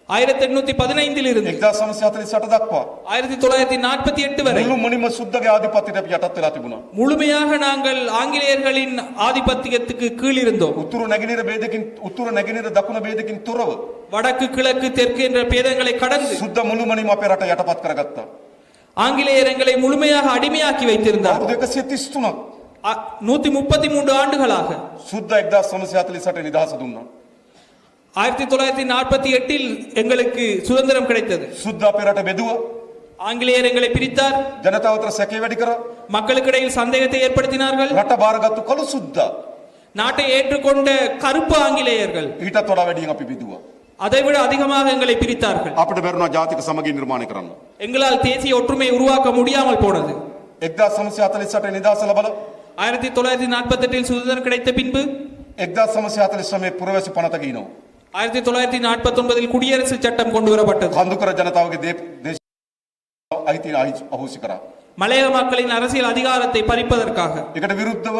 1815 இருந்து 1948 දක්වා 1948 வரை මුළු මොනිම සුද්දගේ ආධිපත්‍යයට අපි යටත් වෙලා තිබුණා. முழுமையாக நாங்கள் ஆங்கிலேயர்களின் ஆதிபத்தியத்துக்கு கீழ் இருந்தோம். උතුරු නැගෙනහිර දකුණ ભેදකින් තොරව வடக்கு கிழக்கு தெற்கு என்ற பேதங்களை கடந்து සුද්ද මුළු මොනිම අපේ රට යටපත් කරගත්තා. ஆங்கிலேயர் எங்களை முழுமையாக அடிமையாக்கி வைத்திருந்தார். අවුරුදු 133ක් 133 ஆண்டுகளாக සුද්ද 1948 නිදහස දුන්නා. 1948 எங்களுக்கு சுதந்திரம் கிடைத்தது. සුද්ද අපේ රට බෙදුවා. ஆங்கிலேயர் எங்களை பிரித்தார். ජනතාව අතර සැකේ වැඩි කරා. மக்களுக்கிடையில் சந்தேகத்தை ஏற்படுத்தினார்கள். රට බාරගත්තු කළු සුද්දා நாட்டை ஏற்றுக்கொண்ட கருப்பு ஆங்கிலேயர்கள் ඊටත් වඩා වැඩියෙන් අපි බෙදුවා. அதைவிட அதிகமாக எங்களை பிரித்தார்கள். අපිට බැරුණා ජාතික සමගිය නිර්මාණය කරන්න. எங்களால் தேசிய ஒற்றுமையை உருவாக்க முடியாமல் போனது. 1948 නිදහස ලැබලා 1948 சுதந்திரம் கிடைத்த பின்பு 1949 පුරවැසි පනත ගිනෝ 1949 குடியரசு சட்டம் கொண்டு வரப்பட்டது. කඳුකර ජනතාවගේ දේශ අයිතිය අහෝසි කරා. மலையக மக்களின் அரசியல் அதிகாரத்தை பறிப்பதற்காக ඒකට විරුද්ධව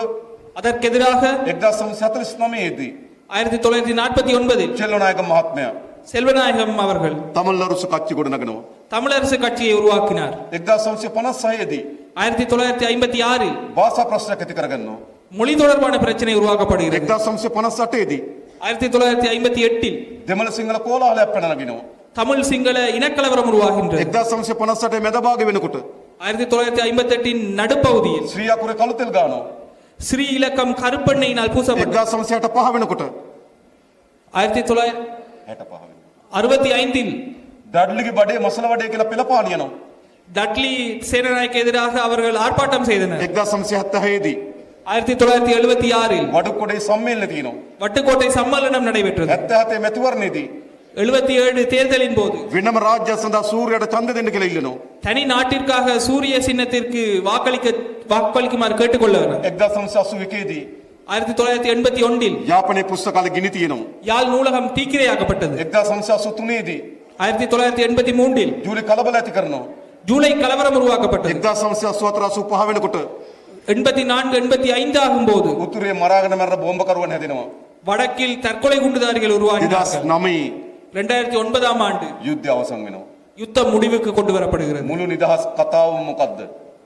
அதற்கெதிராக 1949 දී 1949 චෙල්ලනායක මහත්මයා செல்வநாயகம் அவர்கள் තමල්ලරුසු කච්චි ගොඩනගනවා. தமிழரசு கட்சியை உருவாக்கினார். 1956 දී 1956 භාෂා ප්‍රශ්නයක් ඇති කරගන්නවා. மொழி தொடர்பான பிரச்சனை உருவாக்கப்படுகிறது. 1958 දී 1958 දෙමළ සිංහල කෝලාහලයක් පැන නගිනවා. தமிழ் சிங்கள இனக்கலவரம் உருவாகின்றது. 1958 මැදභාග වෙනකොට 1958 நடுப்பகுதியில் ශ්‍රී අකුරේ කළුතෙල් ගානවා. ஸ்ரீ இலக்கம் கருப்பெண்ணெயினால் பூசப்பட்டது. 1965 වෙනකොට 1965 ඩඩ්ලිගේ බඩේ මසල වඩේ කියලා පෙළපාලියනවා. டட்லி சேனநாயக்கு எதிராக அவர்கள் ஆர்ப்பாட்டம் செய்தனர். 1976 දී 1976 වඩුකොඩේ සම්මේලනය තියෙනවා. வட்டுக்கோட்டை சம்மேளனம் நடைபெற்றது. 77 මැතිවරණයේදී 77 தேர்தலின் போது වෙනම රාජ්‍ය සඳහා සූර්යයට ඡන්ද දෙන්න කියලා ඉල්ලනවා. தனி நாட்டிற்காக சூரிய சின்னத்திற்கு வாக்களிக்குமாறு கேட்டுக்கொள்ளவர். 1981 දී 1981 යාපනයේ පුස්තකාලේ ගිනි තියෙනවා. யாழ் நூலகம் தீக்கிரையாக்கப்பட்டது. 1983 දී 1983 ජූලි කලබල ඇති කරනවා. ஜூலை கலவரம் உருவாக்கப்பட்டது. 1984 වෙනකොට 84 85 ஆகும்போது උතුරේ මරාගෙන මරන බෝම්බකරුවන් හැදෙනවා. வடக்கில் தற்கொலை குண்டுதாரிகள் உருவாகினார்கள். 2009 ஆண்டு යුද්ධය අවසන් වෙනවා. யுத்தம் முடிவுக்கு கொண்டு வரப்படுகிறது. මුළු නිදහස් කතාව මොකද්ද?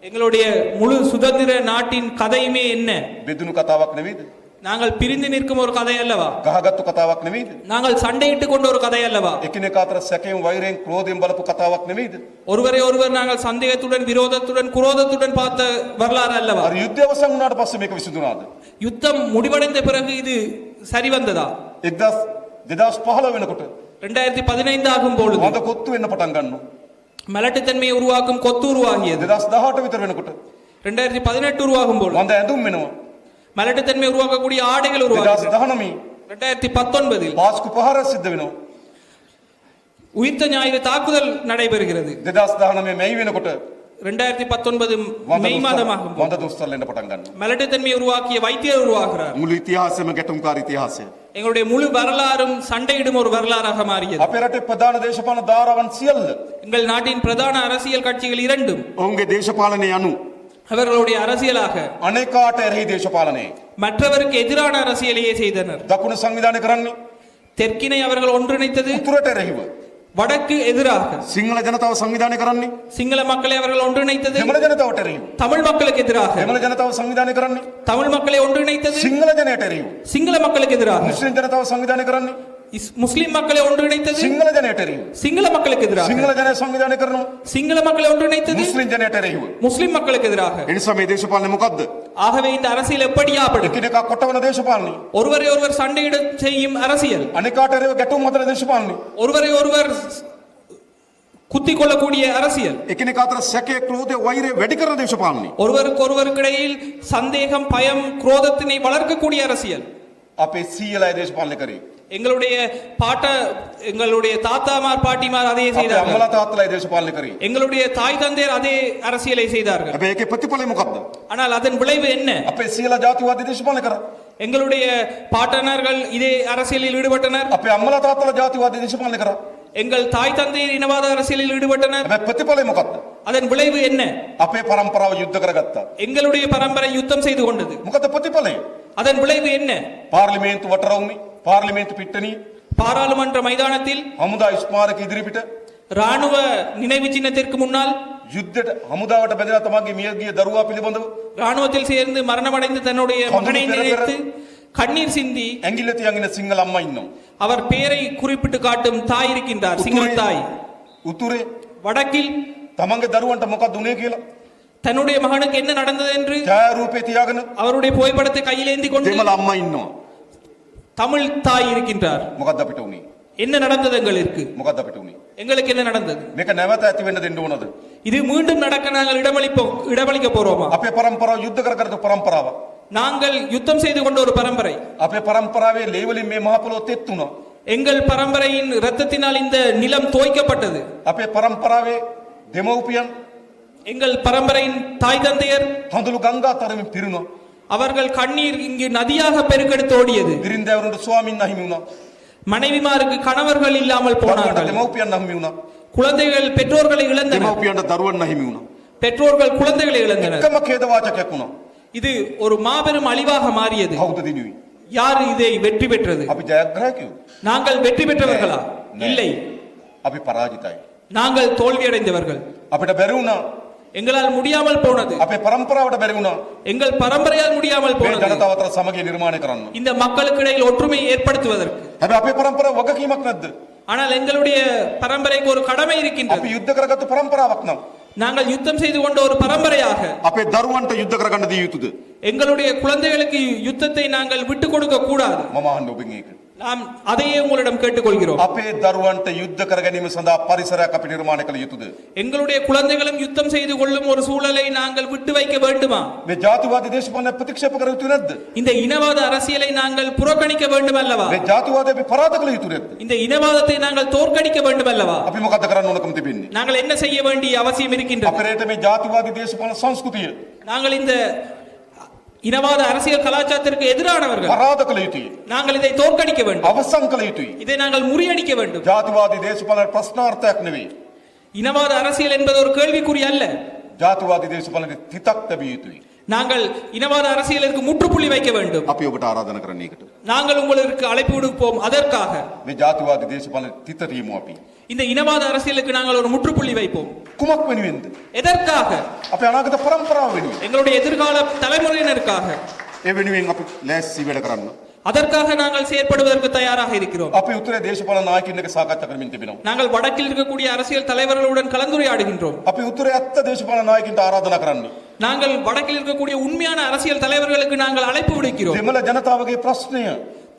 எங்களுடைய முழு சுதந்திர நாட்டின் கதையுமே என்ன? බෙදුණු කතාවක් නෙවෙයිද? நாங்கள் பிரிந்து நிற்கும் ஒரு கதை அல்லவா? ගහගත්තු කතාවක් නෙවෙයිද? நாங்கள் சண்டையிட்டுக் கொண்ட ஒரு கதை அல்லவா? එකිනෙක අතර සැකයෙන් වෛරයෙන් ක්‍රෝධයෙන් බලපු කතාවක් නෙවෙයිද? ஒருவரை ஒருவர் நாங்கள் சந்தேகத்துடன் விரோதத்துடன் குரோதத்துடன் பார்த்த வரலாறு அல்லவா? අර යුද්ධය අවසන් වුණාට පස්සේ මේක විසඳුණාද? யுத்தம் முடிவடைந்த பிறகு இது சரி வந்ததா? 2015 වෙනකොට 2015 ஆகும் பொழுது මද කොත්තු වෙන්න පටන් ගන්නවා. மலட்டுத்தன்மையை உருவாக்கும் கொத்து உருவாகியது. 2018 විතර වෙනකොට 2018 உருவாகும் பொழுது මද ඇඳුම් වෙනවා. மலட்டுத்தன்மை உருவாக்கக்கூடிய ஆடைகள் உருவாகியது. 2019 2019 පාස්කු පහර සිද්ධ වෙනවා. உயிர்த்த ஞாயிறு தாக்குதல் நடைபெறுகிறது. 2019 මැයි වෙනකොට 2019 மே மாதமாகும் වඳ දුස්තරල එන්න පටන් ගන්නවා. மலட்டுத்தன்மையை உருவாக்கிய வைத்தியர் உருவாகிறார். මුළු ඉතිහාසෙම ගැටුම්කාරී ඉතිහාසය. எங்களுடைய முழு வரலாறும் சண்டையிடும் ஒரு வரலாறாக மாறியது. අපේ රටේ ප්‍රධාන දේශපාලන ධාරාවන් සියල්ල எங்கள் நாட்டின் பிரதான அரசியல் கட்சிகள் இரண்டும் ඔවුන්ගේ දේශපාලනය අනු அவர்களுடைய அரசியலாக අනේකාට එරෙහි දේශපාලනය மற்றவருக்கு எதிரான அரசியலையே செய்தனர். දකුණු සංවිධානය කරන්නේ தெற்கினை அவர்கள் ஒன்றிணைத்தது උතුරට එරෙහිව. வடக்கு எதிராக. සිංහල ජනතාව සංවිධානය කරන්නේ சிங்கள மக்களை அவர்கள் ஒன்றிணைத்தது දෙමළ ජනතාවට එරෙහිව. தமிழ் மக்களுக்கு எதிராக. දෙමළ ජනතාව සංවිධානය කරන්නේ தமிழ் மக்களை ஒன்றிணைத்தது සිංහල ජනයට එරෙහිව. சிங்கள மக்களுக்கு எதிராக. මුස්ලිම් ජනතාව සංවිධානය කරන්නේ முஸ்லிம் மக்களை ஒன்றிணைத்தது සිංහල ජනයට එරෙහිව. சிங்கள மக்களுக்கு எதிராக. සිංහල ජනය සංවිධානය කරනවා சிங்கள மக்களை ஒன்றிணைத்தது මුස්ලිම් ජනයට එරෙහිව. முஸ்லிம் மக்களுக்கு எதிராக. ඒ නිසා මේ දේශපාලනය මොකද්ද? ஆகவே இந்த அரசியல் எப்படியாப்படும்? එකිනෙකා කොටවන දේශපාලනය. ஒருவரை ஒருவர் சண்டையிட செய்யும் அரசியல். අනේකාට එරෙහිව ගැටුම් හදන දේශපාලනය. ஒருவரை ஒருவர் குத்திக் கொள்ளக்கூடிய அரசியல். එකිනෙකා අතර සැකේ ක්‍රෝධය වෛරය වැඩි කරන දේශපාලනය. ஒருவருக்கு ஒருவருக்கிடையில் சந்தேகம் பயம் குரோதத்தினை வளர்க்கக்கூடிய அரசியல். අපේ සීයලා දේශපාලනය කරේ. எங்களுடைய தாத்தாமார் பாட்டிமார் அதே අපේ செய்தார்கள். අම්මලා තාත්තලා දේශපාලනය කරේ. எங்களுடைய தாய் தந்தையர் அதே அரசியலை செய்தார்கள். හැබැයි ඒකේ ප්‍රතිඵලය මොකක්ද? ஆனால் அதன் விளைவு என்ன? අපේ සීයලා ජාතිවාදී දේශපාලනය කරා. எங்களுடைய பாட்டனர்கள் இதே அரசியலில் ஈடுபட்டனர். අපේ අම්මලා තාත්තලා ජාතිවාදී දේශපාලනය කරා. எங்கள் தாய் தந்தையர் இனவாத அரசியலில் ஈடுபட்டனர். හැබැයි ප්‍රතිඵලය මොකක්ද? அதன் விளைவு என்ன? අපේ පරම්පරාව යුද්ධ කරගත්තා. எங்களுடைய பரம்பரை யுத்தம் செய்து கொண்டது. මොකද ප්‍රතිඵලය? அதன் விளைவு என்ன? පාර්ලිමේන්තු වටරවුමේ පාර්ලිමේන්තු පිට්ටනිය பாராளுமன்ற மைதானத்தில் හමුදා ස්මාරක ඉදිරිපිට ராணுவ நினைவு சின்னத்திற்கு முன்னால் යුද්ධයට හමුදාවට බැඳලා තමන්ගේ මියගිය දරුවා පිළිබඳව ராணுவத்தில் சேர்ந்து மரணமடைந்த தன்னுடைய மகனை நினைத்து கண்ணீர் சிந்தி ඇඟිල්ල තියගෙන සිංහල අම්මා ඉන්නවා. அவர் பெயரை குறிப்பிட்டு காட்டும் தாய் இருக்கின்றார். சிங்கள தாய். උතුරේ வடக்கில் තමන්ගේ දරුවන්ට මොකක්ද උනේ කියලා தன்னுடைய மகனுக்கு என்ன நடந்தது என்று ඡායාරූපේ තියාගෙන அவருடைய புகைப்படத்தை கையில் ஏந்தி கொண்டு දෙමළ අම්මා ඉන්නවා. தமிழ் தாய் இருக்கின்றார். මොකක්ද අපිට උනේ? என்ன நடந்தது எங்களுக்கு? මොකක්ද අපිට උනේ? எங்களுக்கு என்ன நடந்தது? මේක නැවත ඇති වෙන්න දෙන්න ඕනද? இது மீண்டும் நடக்க நாங்கள் இடமளிக்க போறோமா? අපේ පරම්පරාව යුද්ධ කරගත්තු පරම්පරාව. நாங்கள் யுத்தம் செய்து கொண்ட ஒரு பரம்பரை. අපේ පරම්පරාවේ ලේවලින් මේ මහ පොළොව තෙත් වුණා. எங்கள் பரம்பரையின் இரத்தத்தினால் இந்த நிலம் தோய்க்கப்பட்டது. අපේ පරම්පරාවේ දෙමව්පියන් எங்கள் பரம்பரையின் தாய் தந்தையர் හඳුළු ගංගා තරමින් පිරුණා. அவர்கள் கண்ணீர் இங்கு நதியாக பெருக்கெடுத்து ஓடியது. බිරින්දෑවරුන්ට ස්වාමින් අහිමි වුණා. மனைவிமாருக்கு கணவர்கள் இல்லாமல் போனார்கள். දෙමව්පියන් අහිමි වුණා. குழந்தைகள் பெற்றோர்களை இழந்தனர். දෙමව්පියන්ට දරුවන් අහිමි වුණා. பெற்றோர்கள் குழந்தைகளை இழந்தனர். එකම ඛේද වාචකයක් වුණා. இது ஒரு மாபெரும் அழிவாக மாறியது. කවුද දිනුවේ? யார் இதை வெற்றி பெற்றது? අපි ජයග්‍රාහකයෝ. நாங்கள் வெற்றி பெற்றவர்களா? இல்லை, අපි පරාජිතයි. நாங்கள் தோல்வி அடைந்தவர்கள். අපිට බැරි වුණා எங்களால் முடியாமல் போனது. අපේ පරම්පරාවට බැරි වුණා. எங்கள் பரம்பரையால் முடியாமல் මේ போனது. ජනතාව අතර සමගිය නිර්මාණය කරන්න. இந்த மக்களுக்கு இடையில் ஒற்றுமையை ஏற்படுத்துவதற்கு. හැබැයි අපේ පරම්පරාව වගකීමක් නැද්ද? ஆனால் எங்களுடைய பரம்பரைக்கு ஒரு கடமை இருக்கின்றது. අපි යුද්ධ කරගත්තු පරම්පරාවක් නම් நாங்கள் யுத்தம் செய்து கொண்ட ஒரு பரம்பரையாக අපේ දරුවන්ට යුද්ධ කරගන්න දී යුතුද? எங்களுடைய குழந்தைகளுக்கு யுத்தத்தை நாங்கள் விட்டுக் கொடுக்க கூடாது. මම අහන්න ඔබෙන් ඒක. நாம் அதையே உங்களிடம் கேட்டுக்கொள்கிறோம். අපේ දරුවන්ට යුද්ධ කර ගැනීම සඳහා පරිසරයක් අපි නිර්මාණය කළ යුතුද? எங்களுடைய குழந்தைகளும் யுத்தம் செய்து கொள்ளும் ஒரு சூழலை நாங்கள் விட்டு வைக்க வேண்டுமா? මේ ජාතිවාදී දේශපාලන ප්‍රතික්ෂේප කර යුතු නැද්ද? இந்த இனவாத அரசியலை நாங்கள் புறக்கணிக்க வேண்டும் அல்லவா? මේ ජාතිවාදය අපි පරාද කළ යුතු නැද්ද? இந்த இனவாதத்தை நாங்கள் தோற்கடிக்க வேண்டும் அல்லவா? අපි මොකද කරන්න ඕනකම තිබෙන්නේ? நாங்கள் என்ன செய்ய வேண்டிய அவசியம் இருக்கின்றது? අපේ රටේ මේ ජාතිවාදී දේශපාලන සංස්කෘතිය நாங்கள் இந்த இனவாத அரசியல் கலாச்சாரத்திற்கு எதிரானவர்கள். පරාද කළ යුතුයි. நாங்கள் இதை தோற்கடிக்க வேண்டும். අවසන් කළ යුතුයි. இதை நாங்கள் முறியடிக்க வேண்டும். ජාතිවාදී දේශපාලන ප්‍රශ්නාර්ථයක් නෙවෙයි. இனவாத அரசியல் என்பது ஒரு கேள்விக்குறி அல்ல. ජාතිවාදී දේශපාලන තිතක් තැබිය යුතුයි. நாங்கள் இனவாத அரசியலுக்கு முற்றுப்புள்ளி வைக்க வேண்டும். අපි ඔබට ආරාධනා කරන්නේ ඒකට. நாங்கள் உங்களுக்கு அழைப்பு விடுப்போம் அதற்காக. මේ ජාතිවාදී දේශපාලන තිත තියමු අපි. இந்த இனவாத அரசியலுக்கு நாங்கள் ஒரு முற்றுப்புள்ளி வைப்போம். කුමක් වෙනුවෙන්ද? எதற்காக? අපේ අනාගත පරම්පරාව වෙනුවෙන්. எங்களுடைய எதிர்கால தலைமுறையினருக்காக. ඒ වෙනුවෙන් අපි ලෑස්ති වැඩ කරන්න. அதற்காக நாங்கள் செயற்படுவதற்கு தயாராக இருக்கிறோம். අපි උතුරේ දේශපාලන නායකයින් එක්ක සාකච්ඡා කරමින් තිබෙනවා. நாங்கள் வடக்கில் இருக்கக்கூடிய அரசியல் தலைவர்களுடன் கலந்துரையாடுகின்றோம். අපි උතුරේ ඇත්ත දේශපාලන නායකින්ට ආරාධනා කරන්නේ. நாங்கள் வடக்கில் இருக்கக்கூடிய உண்மையான அரசியல் தலைவர்களுக்கு நாங்கள் அழைப்பு விடுக்கிறோம். දෙමළ ජනතාවගේ ප්‍රශ්නය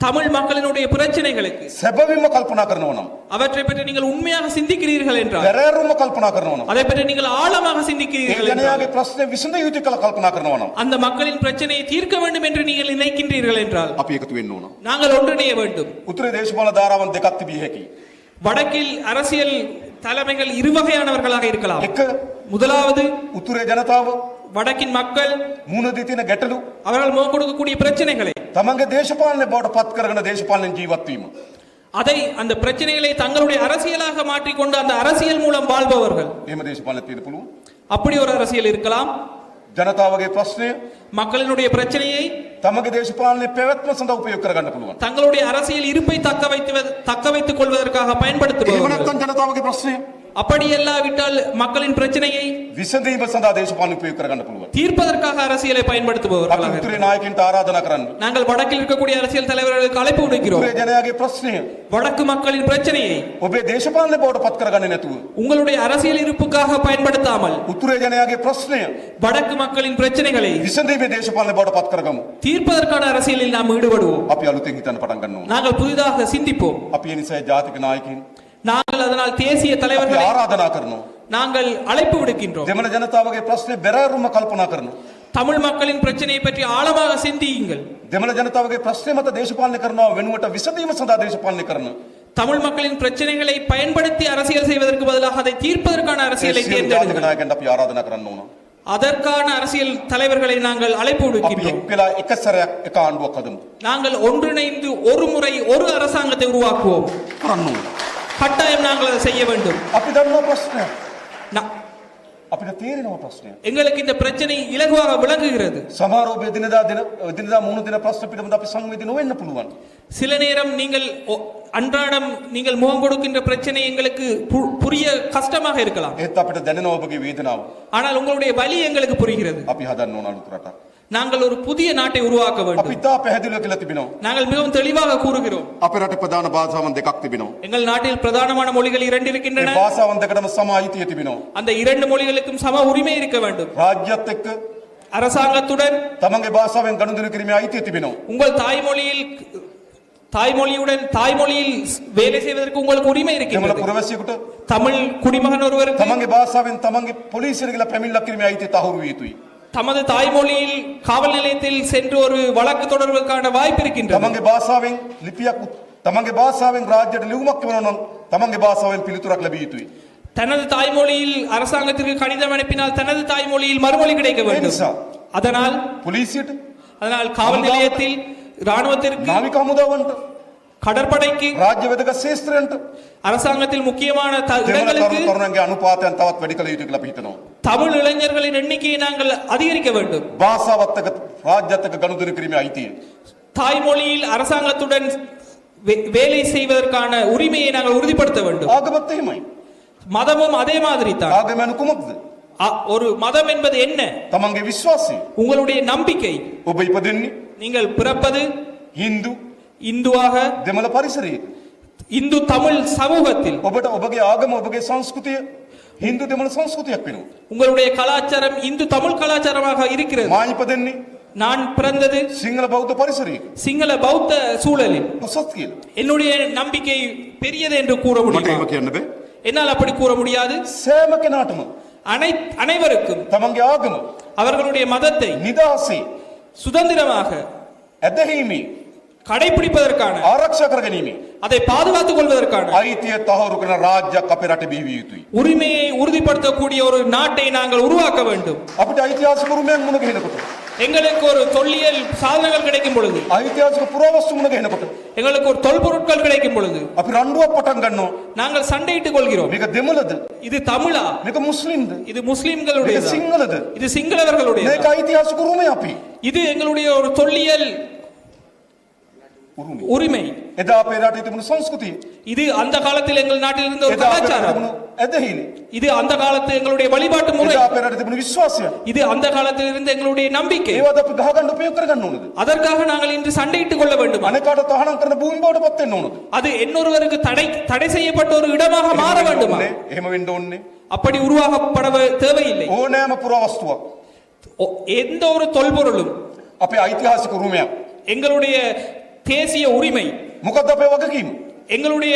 தமிழ் மக்களினுடைய பிரச்சனைகளுக்கு සැබවින්ම කල්පනා කරනවා නම්, அவற்றை பற்றி நீங்கள் உண்மையாக சிந்திக்கிறீர்கள் என்றால், වැරෑරුම්ම කල්පනා කරනවා නම්, அதை பற்றி நீங்கள் ஆழமாக ඒ சிந்திக்கிறீர்கள் என்றால், ජනයාගේ ප්‍රශ්නේ විසඳ යුතුයි කියලා කල්පනා කරනවා නම්, அந்த மக்களின் பிரச்சனையை தீர்க்க வேண்டும் என்று நீங்கள் நினைக்கின்றீர்கள் என்றால், අපි එකතු වෙන්න ඕන. நாங்கள் ஒன்றிணைய வேண்டும். උතුරේ දේශපාලන ධාරාවන් දෙකක් තිබිය හැකියි. வடக்கில் அரசியல் தலைமைகள் இருவகையானவர்களாக இருக்கலாம். එක முதலாவது, උතුරේ ජනතාව வடக்கின் மக்கள் මුහුණ දී තියෙන ගැටලු அவர்கள் முகம் கொடுக்கக்கூடிய பிரச்சனைகளை, තමන්ගේ දේශපාලනේ බවට පත් කරගෙන දේශපාලනෙන් ජීවත් වීම. அதை அந்த பிரச்சனைகளை தங்களுடைய அரசியலாக மாற்றிக்கொண்டு அந்த அரசியல் மூலம் வாழ்பவர்கள். එහෙම දේශපාලනයක් තියෙන්න පුළුවන්. அப்படி ஒரு அரசியல் இருக்கலாம். ජනතාවගේ ප්‍රශ්නය மக்களினுடைய பிரச்சனையை තමගේ දේශපාලනේ පැවැත්ම සඳහා උපයෝග කරගන්න පුළුවන්. தங்களுடைய அரசியல் இருப்பை தக்க வைத்துக் கொள்வதற்காக එහෙම பயன்படுத்துபவர்கள். නැත්නම් ජනතාවගේ ප්‍රශ්නය அப்படி இல்லாவிட்டால் மக்களின் பிரச்சனையை විසඳීම සඳහා දේශපාලන උපයෝග කරගන්න පුළුවන්. தீர்ப்பதற்காக அரசியலை අපි பயன்படுத்துபவர்களாக උතුරේ இருக்கிறோம். නායකින්ට ආරාධනා කරන්න. நாங்கள் வடக்கில் இருக்கக்கூடிய அரசியல் தலைவர்களுக்கு அழைப்பு விடுக்கிறோம். උතුරේ ජනයාගේ ප්‍රශ්නය வடக்கு மக்களின் பிரச்சனையை ඔබේ දේශපාලනේ බවට පත් කරගන්නේ නැතුව, உங்களுடைய அரசியல் இருப்புக்காக பயன்படுத்தாமல் උතුරේ ජනයාගේ ප්‍රශ්නය வடக்கு மக்களின் பிரச்சனைகளை විසඳීමේ දේශපාලනේ බවට පත් කරගමු. தீர்ப்பதற்கான அரசியலில் நாம் ஈடுபடுவோம். අපි අලුතෙන් හිතන්න පටන් ගන්න ඕන. நாங்கள் புதிதாக சிந்திப்போம். අපි ඒ නිසා ජාතික නායකින් நாங்கள் அதனால் தேசிய අපි தலைவர்களை ආරාධනා කරනවා. நாங்கள் அழைப்பு விடுக்கின்றோம். දෙමළ ජනතාවගේ ප්‍රශ්නේ බැරෑරුම්ම කල්පනා කරනවා. தமிழ் மக்களின் பிரச்சனையை பற்றி ஆழமாக சிந்தியுங்கள். දෙමළ ජනතාවගේ ප්‍රශ්නේ මත දේශපාලනය කරනවා වෙනුවට විසඳීම සඳහා දේශපාලනය කරන. தமிழ் மக்களின் பிரச்சனைகளை பயன்படுத்தி அரசியல் செய்வதற்கு பதிலாக அதை தீர்ப்பதற்கான அரசியலை ජාතික தேர்ந்தெடுங்கள். නායකයන්ට අපි ආරාධනා කරන්න ඕන. அதற்கான அரசியல் தலைவர்களை நாங்கள் அழைப்பு අපි விடுக்கின்றோம். එක් වෙලා එක සැරයක් එක ආණ්ඩුවක් හදමු. நாங்கள் ஒன்றிணைந்து ஒரு முறை ஒரு அரசாங்கத்தை உருவாக்குவோம். කරන්න ඕන. கட்டாயம் நாங்கள் அதை செய்ய வேண்டும். අපි දන්නවා ප්‍රශ්නය. நா- අපිට තේරෙනවා ප්‍රශ්නය. எங்களுக்கு இந்த பிரச்சனை இலகுவாக விளங்குகிறது. සමහර ඔබ දිනදා මුහුණ දෙන ප්‍රශ්න පිළිබඳ අපි සංවේදී නොවෙන්න පුළුවන්. சில நேரம் நீங்கள் அன்றாடம் நீங்கள் முகம் கொடுக்கின்ற பிரச்சனை எங்களுக்கு புரிய கஷ்டமாக இருக்கலாம். ඒත් අපිට දැනෙනවා ඔබගේ වේදනාව. ஆனால் உங்களுடைய வலி எங்களுக்கு புரிகிறது. අපි හදන්න ඕන අලුත් රටක්. நாங்கள் ஒரு புதிய நாட்டை உருவாக்க අපි வேண்டும். තා පැහැදිලිව කියලා තිබෙනවා. நாங்கள் மிகவும் தெளிவாக கூறுகிறோம். අපේ රටේ ප්‍රධාන භාෂාවන් දෙකක් තිබෙනවා. எங்கள் நாட்டில் பிரதானமான மொழிகள் 2 ඒ இருக்கின்றன. භාෂාවන් දෙකටම සම අයිතිය තිබෙනවා. அந்த 2 மொழிகளுக்கும் சம உரிமை இருக்க வேண்டும். රාජ්‍යත් එක්ක அரசாங்கத்துடன் තමන්ගේ භාෂාවෙන් ගනුදෙනු කිරීමේ අයිතිය තිබෙනවා. உங்கள் தாய்மொழியில் வேலை செய்வதற்கு உங்களுக்கு உரிமை දෙමළ இருக்கின்றது. පුරවැසියෙකුට தமிழ் குடிமகன் ஒருவருக்கு තමන්ගේ භාෂාවෙන් තමන්ගේ පොලිසියට ගිහලා පැමිණිල්ලක් කිරීමේ අයිතිය තහවුරු විය යුතුයි. தமது தாய்மொழியில் காவல் நிலையத்தில் சென்று ஒரு வழக்கு தொடர்வதற்கான வாய்ப்பு இருக்கின்றது. තමන්ගේ භාෂාවෙන් ලිපියක් තමන්ගේ භාෂාවෙන් රාජ්‍යයට ලියුමක් කියවනවා නම් තමන්ගේ භාෂාවෙන් පිළිතුරක් ලැබිය යුතුයි. தனது தாய்மொழியில் அரசாங்கத்திற்கு கடிதம் அனுப்பினால் தனது தாய்மொழியில் மறுமொழி கிடைக்க வேண்டும். නිසා அதனால் පොලිසියට காவல் நிலையத்தில் ராணுவத்திற்கு නාවික හමුදාවන්ට கடற்படைக்கு රාජ්‍ය වැදගත් ශේෂ්ත්‍රයන්ට அரசாங்கத்தில் முக்கியமான දෙමළ இடங்களுக்கு තරුණයන්ගේ අනුපාතයන් තවත් වැඩි කළ යුතුයි කියලා අපි හිතනවා. தமிழ் இளைஞர்களின் எண்ணிக்கையை நாங்கள் அதிகரிக்க வேண்டும். භාෂාවත් එක්ක රාජ්‍යත් එක්ක ගනුදෙනු කිරීමේ අයිතිය. தாய்மொழியில் அரசாங்கத்துடன் வேலை செய்வதற்கான உரிமையை நாங்கள் உறுதிப்படுத்த வேண்டும். ආගමත් එහෙමයි. மதமும் அதே மாதிரி தான். ආගම යනු කුමක්ද? ஒரு மதம் என்பது என்ன? තමන්ගේ විශ්වාසය. உங்களுடைய நம்பிக்கை. ඔබ ඉපදෙන්නේ நீங்கள் பிறப்பது හින්දු இந்துவாக, දෙමළ පරිසරයක. இந்து தமிழ் சமூகத்தில். ඔබට ඔබගේ ආගම ඔබගේ සංස්කෘතිය හින්දු දෙමළ සංස්කෘතියක් වෙනවා. உங்களுடைய கலாச்சாரம் இந்து தமிழ் கலாச்சாரமாக இருக்கிறது. මා ඉපදෙන්නේ நான் பிறந்தது සිංහල බෞද්ධ පරිසරයක. சிங்கள பௌத்த சூழலில். උසස් කියලා. என்னுடைய நம்பிக்கை பெரியது என்று கூற මට முடியும். එහෙම කියන්න බෑ. என்னால் அப்படி கூற முடியாது. සෑම කෙනාටම அனைவருக்கும் තමන්ගේ ආගම அவர்களுடைய மதத்தை නිදහසේ சுதந்திரமாக ඇදහිීමේ கடைபிடிப்பதற்கான, ආරක්ෂා කර ගැනීමේ அதை பாதுகாத்துக் கொள்வதற்கான අයිතිය තහවුරු කරන රාජ්‍යයක් අපේ රටේ බිහි විය යුතුයි. உரிமையை உறுதிப்படுத்தக்கூடிய ஒரு நாட்டை நாங்கள் உருவாக்க வேண்டும். අපිට ஐතිහාසික උරුමයන් මුණ ගැහෙනකොට, எங்களுக்கு ஒரு தொல்லியல் சாதனங்கள் கிடைக்கும் பொழுது, ஐතිහාසික පුරාවස්තු මුණ ගැහෙනකොට எங்களுக்கு ஒரு தொல்பொருட்கள் கிடைக்கும் பொழுது අපි රණ්ඩුවක් පටන් ගන්නවා. நாங்கள் சண்டையிட்டுக் கொள்கிறோம். මේක දෙමළද? இது தமிழா? මේක මුස්ලිම්ද? இது முஸ்லிம்களுடைய, මේක සිංහලද? இது சிங்களவர்களுடைய, මේක ஐතිහාසික උරුමය අපි. இது எங்களுடைய ஒரு தொல்லியல் உரிமை. එදා අපේ රටේ තිබුණු සංස්කෘතිය, இது அந்த காலத்தில் எங்கள் நாட்டில் இருந்த ஒரு එදා අපේ රටේ கலாச்சாரம். තිබුණු ඇදහිලි, இது அந்த காலத்து எங்களுடைய வழிபாட்டு முறை. එදා අපේ රටේ තිබුණු විශ්වාසය. இது அந்த காலத்தில் இருந்த எங்களுடைய நம்பிக்கை. ඒවද අපි ගහගන්න උපයෝග කරගන්න ඕනද? அதற்காக நாங்கள் இன்று சண்டையிட்டுக் கொள்ள வேண்டும். අනෙකාට තහනම් කරන භූමි බවට පත් වෙන්න ඕනද? அது இன்னொருவருக்கு தடை செய்யப்பட்ட ஒரு இடமாக மாற வேண்டுமா? එහෙම වෙන්න ඕනේ. அப்படி உருவாக்கப்பட தேவையில்லை. ඕනෑම පුරාවස්තුවක් எந்த ஒரு தொல்பொருளும் අපේ ஐතිහාසික උරුමයක්. எங்களுடைய தேசிய உரிமை. මොකද්ද අපේ වගකීම? எங்களுடைய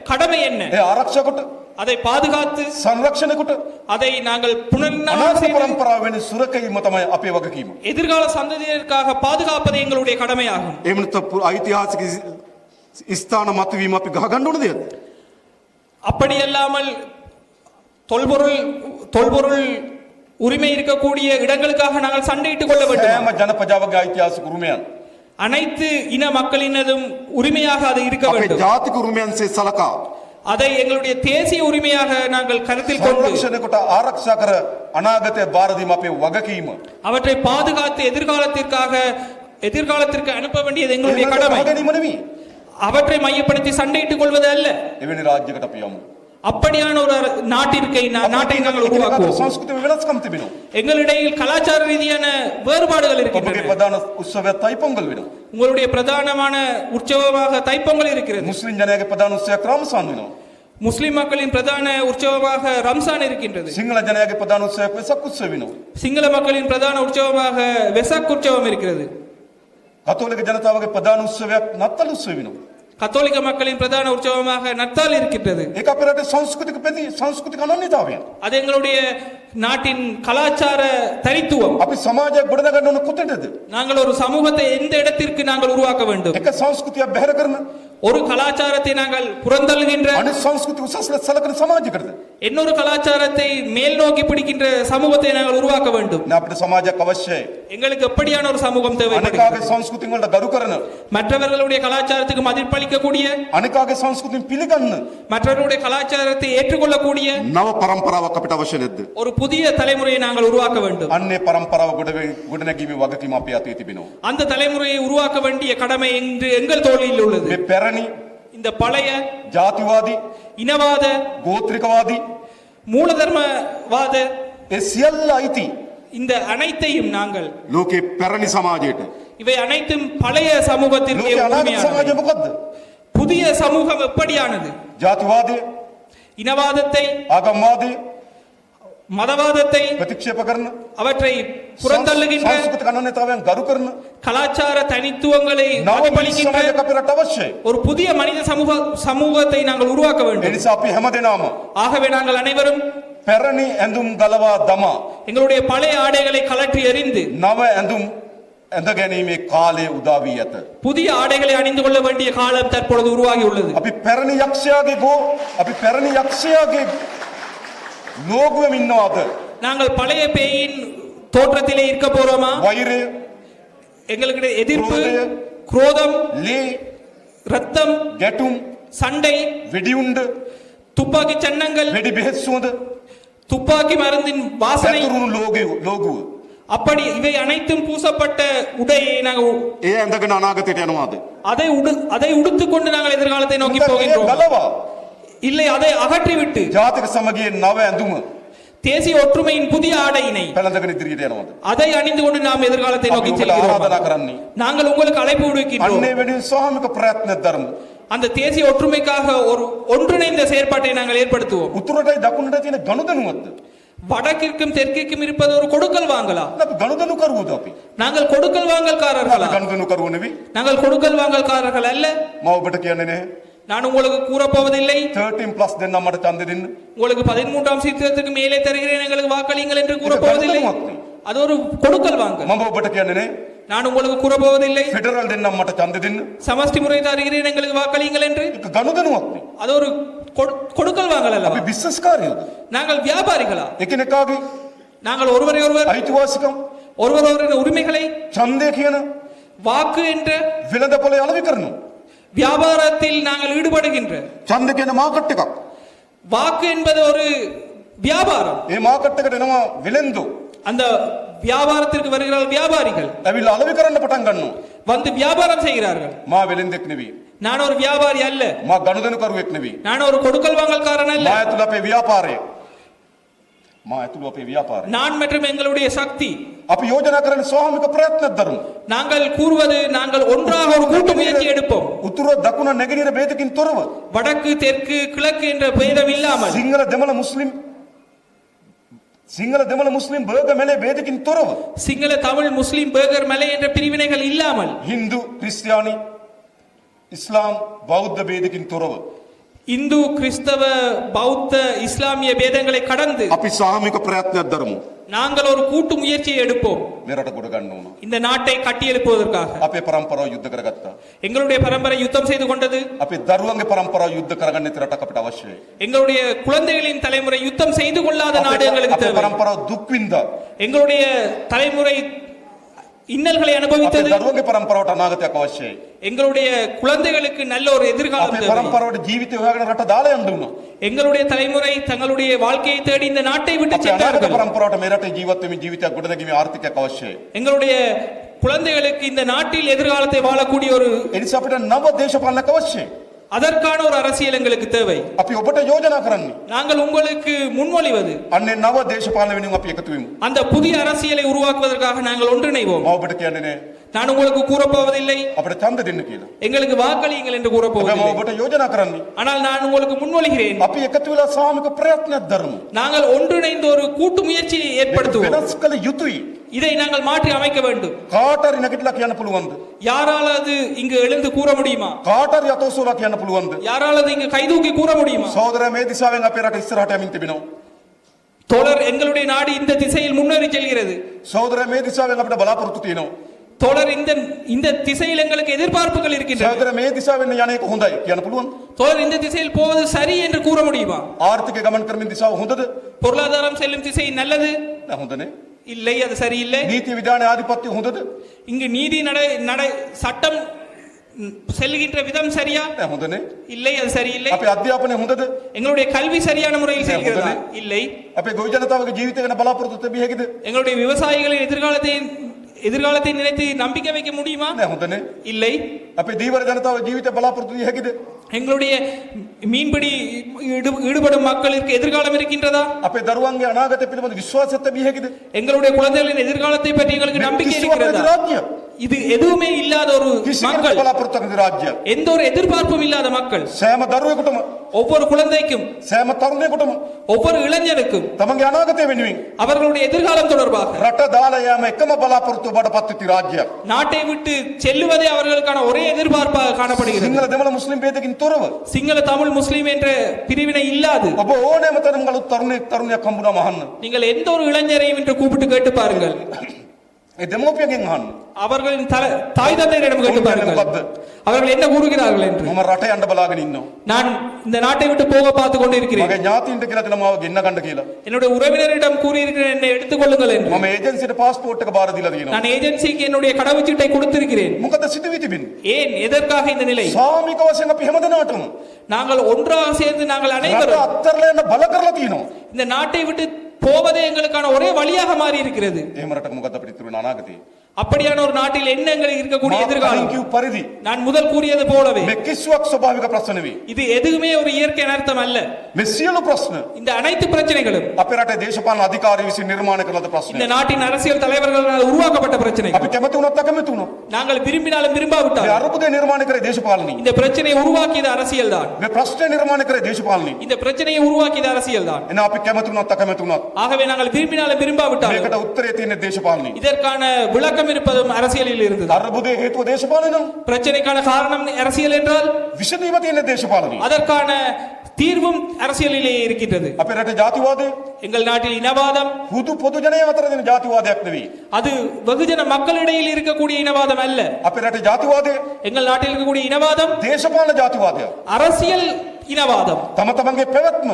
கடமை என்ன? ඒ ආරක්ෂා කොට, அதை பாதுகாத்து, සංරක්ෂණය කොට அதை நாங்கள் புனர்நிர்மாணம் අනාගත செய்து පරම්පරාව වෙන සුරකීම තමයි අපේ වගකීම. எதிர்கால சந்ததியினருக்காக பாதுகாப்பது எங்களுடைய கடமையாகும். එහෙම නැත්නම් ஐතිහාසික ස්ථාන මතුවීම අපි ගහගන්න ඕන දෙයක්ද? அப்படி அல்லாமல் தொல்பொருள் உரிமை இருக்கக்கூடிய இடங்களுக்காக நாங்கள் சண்டையிட்டுக் கொள்ள வேண்டும். සෑම ජනපජාවගේ ஐතිහාසික උරුමයන් அனைத்து இன மக்களினதும் உரிமையாக அது இருக்க අපේ வேண்டும். ජාතික උරුමයන්සේ සලකා அதை எங்களுடைய தேசிய உரிமையாக நாங்கள் கருத்தில் கொண்டு සංරක්ෂණය කොට ආරක්ෂා කර අනාගතය බාර දීම අපේ වගකීම. அவற்றை பாதுகாத்து எதிர்காலத்திற்கு அனுப்ப வேண்டியது எங்களுடைய கடமை. ගහගැනීම නෙමෙයි. அவற்றை மையப்படுத்தி சண்டையிட்டுக் கொள்வது அல்ல. එවැනි රාජ්‍යයකට අපි යමු. அப்படியான ஒரு நாட்டை நாங்கள் உருவாக்குவோம். සංස්කෘතික වෙනස්කම් තිබෙනවා. எங்களிடையில் கலாச்சார ரீதியான வேறுபாடுகள் ඔබගේ இருக்கின்றன. ප්‍රධාන උත්සවය තයිපොංගල් වෙනවා. உங்களுடைய பிரதானமான உற்சவமாக தைப்பொங்கல் இருக்கிறது. මුස්ලිම් ජනයාගේ ප්‍රධාන උත්සවයක් රම්සාන් වෙනවා. முஸ்லிம் மக்களின் பிரதான உற்சவமாக ரம்சான் இருக்கின்றது. සිංහල ජනයාගේ ප්‍රධාන උත්සවයක් වෙසක් උත්සව වෙනවා. சிங்கள மக்களின் பிரதான உற்சவமாக வெசாக் உற்சவம் இருக்கிறது. කතෝලික ජනතාවගේ ප්‍රධාන උත්සවයක් නත්තල් උත්සව වෙනවා. கத்தோலிக்க மக்களின் பிரதான உற்சவமாக நத்தால் இருக்கின்றது. ඒක අපේ රටේ සංස්කෘතික අනන්‍යතාවය. அது எங்களுடைய நாட்டின் கலாச்சார தனித்துவம். අපි සමාජයක් ගොඩනගන්න ඕන කොතනද? நாங்கள் ஒரு சமூகத்தை எந்த இடத்திற்கு நாங்கள் உருவாக்க வேண்டும்? එක සංස්කෘතියක් බැහැර කරන, ஒரு கலாச்சாரத்தை நாங்கள் புறந்தள்ளுகின்ற, අනිත් සංස්කෘති උසස් ලෙස සලකන සමාජයකටද? இன்னொரு கலாச்சாரத்தை மேல் நோக்கி பிடிக்கின்ற சமூகத்தை நாங்கள் உருவாக்க வேண்டும். අපිට සමාජයක් අවශ්‍යයි. எங்களுக்கு எப்படியான ஒரு சமூகம் தேவைப்படுகிறது? අනිකාගේ සංස්කෘතින් වලට ගරු කරන, மற்றவர்களுடைய கலாச்சாரத்துக்கு மதிப்பளிக்கக்கூடிய, අනිකාගේ සංස්කෘතින් පිළිගන්න மற்றவர்களுடைய கலாச்சாரத்தை ஏற்றுக்கொள்ளக்கூடிய නව පරම්පරාවක් අපිට අවශ්‍ය නැද්ද? ஒரு புதிய தலைமுறையை நாங்கள் உருவாக்க வேண்டும். අන්නේ පරම්පරාව ගොඩනැගීමේ වගකීම අපේ අතේ තිබෙනවා. அந்த தலைமுறையை உருவாக்க வேண்டிய கடமை இன்று எங்கள் தோளில் உள்ளது. මේ පැරණි இந்த பழைய ජාතිවාදී, இனவாத, ගෝත්‍රිකවාදී, மூலதர்மவாத, ඒ සියල්ල අයිති இந்த அனைத்தையும் நாங்கள், ලෝකේ පැරණි සමාජයට. இவை அனைத்தும் பழைய சமூகத்திற்கு ලෝකේ අනාගත සමාජය உரிமையானவை. මොකද්ද? புதிய சமூகம் எப்படியானது? ජාතිවාදය, இனவாதத்தை, ආගම්වාදය மதவாதத்தை ප්‍රතික්ෂේප කරන, அவற்றை புறந்தள்ளுகின்ற, සංස්කෘතික අනන්‍යතාවයන් ගරු කරන கலாச்சார தனித்துவங்களை නව மதிப்பளிக்கின்ற සමාජයක් අපේ රට අවශ්‍යයි. ஒரு புதிய மனித சமூகத்தை நாங்கள் உருவாக்க ඒ வேண்டும். නිසා අපි හැමදෙනාම ஆகவே நாங்கள் அனைவரும் පැරණි ඇඳුම් ගලවා දමා எங்களுடைய பழைய ஆடைகளை கலற்றி எறிந்து නව ඇඳුම් ඇඳ ගැනීමේ කාලය උදා වී ඇත. புதிய ஆடைகளை அணிந்து கொள்ள வேண்டிய காலம் தற்பொழுது உருவாகி உள்ளது. අපි පැරණි යක්ෂයාගේ ලෝගුවෙම ඉන්නවාද? நாங்கள் பழைய பேயின் தோற்றத்திலே இருக்க போறோமா? වෛරය, எங்களுக்கு எதிர்ப்பு, குரோதம், குரோதம், ලේ, ரத்தம், ගැටුම්, சண்டை, වෙඩිඋණ්ඩ, துப்பாக்கி சன்னங்கள், වෙඩි බෙහෙත් සුවඳ, துப்பாக்கி மருந்தின் வாசனை, පැතුරුණු ලෝගුව அப்படி இவை அனைத்தும் பூசப்பட்ட உடையை நாங்கள் ඒ ඇඳගෙන අනාගතයට යනවාද? அதை உடுத்துக்கொண்டு நாங்கள் எதிர்காலத்தை நோக்கி මොකද ඒ போகின்றோம். ගලවා இல்லை, அதை அகற்றிவிட்டு ජාතික සමගියේ නව ඇඳුම தேசிய ஒற்றுமையின் புதிய ஆடையினை පැළඳගෙන ඉදිරියට යනවද? அதை அணிந்து கொண்டு நாம் எதிர்காலத்தை අපි நோக்கி ඔබට செல்கிறோம். ආරාධනා කරන්නේ. நாங்கள் உங்களுக்கு அழைப்பு விடுக்கின்றோம். අන්නේ වෙනුවෙන් ස්වාමික ප්‍රයත්න දරමු. அந்த தேசிய ஒற்றுமைக்காக ஒரு ஒன்றிணைந்த செயற்பாட்டை நாங்கள் ஏற்படுத்துவோம். උතුරටයි දකුණට තියෙන ගනුදෙනුවක්ද? வடக்கிற்கும் தெற்கிற்கும் இருப்பது ஒரு கொடுக்கல் வாங்கலா? අපි ගනුදෙනු කරුවද අපි? நாங்கள் கொடுக்கல் வாங்கல்காரர்களா? අපි ගනුදෙනු කරුව නෙවෙයි. நாங்கள் கொடுக்கல் வாங்கல்காரர்கள் அல்ல. මම ඔබට කියන්නේ නැහැ. நான் உங்களுக்கு கூறப்போவதில்லை. 13+ දෙන්න මට ඡන්ද දෙන්න. உங்களுக்கு 13ஆம் சீர்திருத்தத்துக்கு மேலே தருகிறேன் எங்களுக்கு வாக்களியுங்கள் என்று கூறப்போவதில்லை. அது ஒரு கொடுக்கல் வாங்கல். මම ඔබට කියන්නේ නැහැ. நான் உங்களுக்கு கூறப்போவதில்லை. ෆෙඩරල් දෙන්න මට ඡන්ද දෙන්න. சமஷ்டி முறை தருகிறேன் எங்களுக்கு வாக்களியுங்கள் என்று. ඒක ගනුදෙනුවක් නේ. அது ஒரு கொடுக்கல் வாங்கல் அல்ல. අපි බිස්නස්කාරයෝද? நாங்கள் வியாபாரிகளா? එකිනෙකාගේ நாங்கள் ஒருவரை ஒருவர் අයිතිවාසිකම් ஒருவரின் உரிமைகளை ඡන්දය කියන வாக்கு என்ற වෙළඳපොලේ අලෙවි කරනවා. வியாபாரத்தில் நாங்கள் ஈடுபடுகின்ற ඡන්ද කියන මාකට් එකක්. வாக்கு என்பது ஒரு வியாபாரம். ඒ මාකට් එකට එනවා වෙළෙන්දෝ. அந்த வியாபாரத்திற்கு வருகிறார்கள் வியாபாரிகள். ඇවිල්ලා අලෙවි කරන්න පටන් ගන්නවා. வந்து வியாபாரம் செய்கிறார்கள். මා වෙළෙන්දෙක් නෙවෙයි. நான் ஒரு வியாபாரி அல்ல. මා ගනුදෙනු කරුවෙක් නෙවෙයි. நான் ஒரு கொடுக்கல் வாங்கல்காரன் அல்ல. මා ඇතුළු අපේ ව්‍යාපාරය. මා ඇතුළු අපේ ව්‍යාපාරය. நான் மற்றும் எங்களுடைய சக்தி. අපි යෝජනා කරන ස්වාමික ප්‍රයත්නක් දරමු. நாங்கள் கூறுவது நாங்கள் ஒன்றாக ஒரு கூட்டு முயற்சி எடுப்போம். උතුර දකුණ නැගෙනහිර ભેදකින් තොරව வடக்கு தெற்கு கிழக்கு என்ற பேதம் இல்லாமல் සිංහල දෙමළ මුස්ලිම් බර්ග මෙලේ ભેදකින් තොරව சிங்கள தமிழ் முஸ்லிம் பேகர் மலை என்ற பிரிவினைகள் இல்லாமல் හින්දු ක්‍රිස්තියානි ඉස්ලාම් බෞද්ධ ભેදකින් තොරව இந்து கிறிஸ்தவ பௌத்த இஸ்லாமிய பேதங்களை கடந்து අපි සාමික ප්‍රයත්නයක් දරමු. நாங்கள் ஒரு கூட்டு முயற்சியை எடுப்போம். මේ රට ගොඩ ගන්න ඕන. இந்த நாட்டை கட்டியெழுப்புவதற்காக. අපේ පරම්පරාව යුද්ධ කරගත්තා. எங்களுடைய பரம்பரை யுத்தம் செய்து கொண்டது. අපේ දරුවන්ගේ පරම්පරාව යුද්ධ කරගන්න ඉතින් රටක් අපිට අවශ්‍යයි. எங்களுடைய குழந்தைகளின் தலைமுறை யுத்தம் செய்து கொள்ளாத நாடு எங்களுக்கு අපේ தேவை. පරම්පරාව දුක් විඳා. எங்களுடைய தலைமுறை இன்னல்களை අපේ அனுபவித்தது. දරුවන්ගේ පරම්පරාවට අනාගතයක් අවශ්‍යයි. எங்களுடைய குழந்தைகளுக்கு நல்ல ஒரு எதிர்காலம் අපේ தேவை. පරම්පරාවට ජීවිතය හොයාගෙන රට දාලා යන්න උනා. எங்களுடைய தலைமுறை தங்களுடைய வாழ்க்கையை தேடி இந்த நாட்டை விட்டு අපේ අනාගත சென்றார்கள். පරම්පරාවට මේ රටේ ජීවත් වෙමින් ජීවිතයක් ගොඩනැගීමේ ආර්ථිකයක් අවශ්‍යයි. எங்களுடைய குழந்தைகளுக்கு இந்த நாட்டில் எதிர்காலத்தை வாழக்கூடிய ஒரு ඒ නිසා අපිට නව දේශපාලනයක් අවශ්‍යයි. அதற்கான ஒரு அரசியல் எங்களுக்கு தேவை. අපි ඔබට යෝජනා කරන්නේ நாங்கள் உங்களுக்கு முன்மொழிவது අන්නේ නව දේශපාලන වෙනුවෙන් අපි එකතු වෙමු. அந்த புதிய அரசியலை உருவாக்குவதற்காக நாங்கள் ஒன்றிணைவோம். මම ඔබට කියන්නේ නෑ நான் உங்களுக்கு கூறப்போவதில்லை අපිට ඡන්ද දෙන්න කියලා. எங்களுக்கு வாக்களியுங்கள் என்று හැබැයි මම கூறப்போவதில்லை. ඔබට යෝජනා කරන්නේ ஆனால் நான் உங்களுக்கு முன்மொழிகிறேன் අපි එකතු වෙලා සාමික ප්‍රයත්නයක් දරමු. நாங்கள் ஒன்றிணைந்து ஒரு கூட்டு முயற்சியை ஏற்படுத்துவோம். වෙනස් කළ යුතුයි. இதை நாங்கள் மாற்றி அமைக்க வேண்டும். කාට හරි නැගිටලා කියන්න පුළුවන්ද? யாராவது இங்கு எழுந்து கூற முடியுமா? කාට හරි අතෝසෝලා කියන්න පුළුවන්ද? யாராவது இங்கு கைதூக்கி கூற முடியுமா? සහෝදරයා මේ දිශාවෙන් අපේ රට ඉස්සරහට යමින් තිබෙනවා. தோழர் எங்களுடைய நாடு இந்த திசையில் முன்னேறி செல்கிறது. සහෝදරයා මේ දිශාවෙන් අපිට බලාපොරොත්තු තියෙනවා. தோழர் இந்த திசையில் எங்களுக்கு எதிர்பார்ப்புகள் இருக்கின்றன. සහෝදරයා මේ දිශාවෙන් යන එක හොඳයි කියන්න පුළුවන්. தோழர் இந்த திசையில் போவது சரி என்று கூற முடியுமா? ආර්ථික ගමන් කරමින් දිශාව හොඳද? பொருளாதாரம் செல்லும் திசை நல்லது නෑ හොඳ නේ. இல்லை, அது சரியில்லை. නීති විධාන ආධිපත්‍ය හොඳද? இங்கு நீதி நடை சட்டம் செல்கின்ற விதம் சரியா? නෑ හොඳ නේ. இல்லை, அது சரியில்லை. අපේ අධ්‍යාපනය හොඳද? எங்களுடைய கல்வி சரியான முறையில் செல்கிறதா? இல்லை. අපේ ගොවි ජනතාවගේ ජීවිතය ගැන බලාපොරොත්තු තිබිය හැකිද? எங்களுடைய விவசாயிகளின் எதிர்காலத்தை நினைத்து நம்பிக்கை வைக்க முடியுமா? නෑ හොඳ නේ. இல்லை. අපේ දීවර ජනතාවගේ ජීවිතය බලාපොරොත්තු තිබිය හැකිද? எங்களுடைய மீன்பிடி ஈடுபடும் மக்களுக்கு எதிர்காலம் இருக்கின்றதா? අපේ දරුවන්ගේ අනාගතය පිළිබඳ විශ්වාසයක් තිබිය හැකිද? எங்களுடைய குழந்தைகளின் எதிர்காலத்தை பற்றி எங்களுக்கு நம்பிக்கை කිසිවක් නැති இருக்கிறதா? රාජ්‍යයක්. இது எதுவுமே இல்லாத ஒரு කිසිම மக்கள், බලාපොරොත්තු නැති රාජ්‍යයක්. எந்த ஒரு எதிர்பார்ப்பும் இல்லாத மக்கள். සෑම දරුවෙකුටම ஒவ்வொரு குழந்தைக்கும், සෑම තරුණයෙකුටම ஒவ்வொரு இளைஞனுக்கும் තමන්ගේ අනාගතය වෙනුවෙන් அவர்களுடைய எதிர்காலம் தொடர்பாக රට දාලා යාම එකම බලාපොරොත්තු බවට පත් වෙති රාජ්‍යයක්. நாட்டை விட்டு செல்லுவதே அவர்களுக்கான ஒரே எதிர்பார்ப்பாக காணப்படுகிறது. සිංහල දෙමළ මුස්ලිම් ભેදකින් තොරව சிங்கள தமிழ் முஸ்லிம் என்ற பிரிவினை இல்லாது ඔබ ඕනෑම තරම් ගලුත් තරුණයක් හම්බුනම අහන්න. நீங்கள் எந்த ஒரு இளைஞரையும் என்று கூப்பிட்டு கேட்டு பாருங்கள். ඒ දෙමෝපියගෙන් අහන්න. அவர்களின் தாய் தந்தையரிடம் கேட்டு பாருங்கள் அவர்கள் என்ன கூறுகிறார்கள் என்று. මම රට යන්න බලාගෙන ඉන්නවා. நான் இந்த நாட்டை விட்டு போக பார்த்து கொண்டிருக்கிறேன். මගේ ඥාතීන්ට කියලා දෙලා මාව ගෙන්න ගන්න කියලා. என்னுடைய உறவினரிடம் கூறியிருக்கிறேன் என்னை எடுத்துக்கொள்ளுங்கள் என்று. මම ඒජන්සියට පාස්පෝර්ට් එක බාර දීලා තියෙනවා. நான் ஏஜென்சிக்கு என்னுடைய கடவுச்சீட்டை கொடுத்திருக்கிறேன். මොකද සිදුවී තිබෙන්නේ? ஏன், எதற்காக இந்த நிலை? සාමික වශයෙන් අපි හැමදෙනාටම நாங்கள் ஒன்றாக சேர்ந்து நாங்கள் රට அனைவரும் අත්තරලා යන්න බල කරලා තියෙනවා. இந்த நாட்டை விட்டு போவதே எங்களுக்கான ஒரே வழியாக மாறி இருக்கிறது. එහෙම රටක මොකද අපිට ඉතුරු වෙන අනාගතේ? அப்படியான ஒரு நாட்டில் என்ன எங்களுக்கு இருக்கக்கூடிய எதிர்காலம்? කිව් පරිදි நான் முதல் கூறியது போலவே මේ කිසිවක් ස්වභාවික ප්‍රශ්න නෙවෙයි. இது எதுவுமே ஒரு இயற்கை அனர்த்தம் அல்ல. මේ සියලු ප්‍රශ්න இந்த அனைத்து பிரச்சனைகளும் අපේ රටේ දේශපාලන අධිකාරිය විසින් නිර්මාණය කළ ලද ප්‍රශ්න. இந்த நாட்டின் அரசியல் தலைவர்களால் உருவாக்கப்பட்ட பிரச்சனைகள். අපි කැමති වුණත් අකමැති වුණත් நாங்கள் விரும்பினாலும் මේ விரும்பாவிட்டாலும் අරුබුදේ නිර්මාණය කරේ දේශපාලනයි. இந்த பிரச்சனையை உருவாக்கியது அரசியல் தான். මේ ප්‍රශ්නේ නිර්මාණය කරේ දේශපාලනයි. இந்த பிரச்சனையை உருவாக்கியது அரசியல் தான். එන අපි කැමති වුණත් අකමැති වුණත් ஆகவே நாங்கள் விரும்பினாலும் விரும்பாவிட்டாலும் මේකට උත්තරේ තියෙන්නේ දේශපාලනයි. இதற்கான விளக்கம் இருப்பதும் அரசியலில் இருந்தது. අරුබුදේ හේතුව දේශපාලනයි නම් பிரச்சனைக்கான காரணம் அரசியல் என்றால் විසඳීම තියෙන්නේ දේශපාලනයි. அதற்கான தீர்வும் அரசியலிலே இருக்கின்றது. අපේ රටේ ජාතිවාදය எங்கள் நாட்டில் இனவாதம் හුදු පොදු ජනය අතර දෙන ජාතිවාදයක් නෙවෙයි. அது வெகுஜன மக்களிடையில் இருக்கக்கூடிய இனவாதம் அல்ல. අපේ රටේ ජාතිවාදය எங்கள் நாட்டில் இருக்கக்கூடிய இனவாதம் දේශපාලන ජාතිවාදයක්. அரசியல் இனவாதம். තම තමන්ගේ පැවැත්ම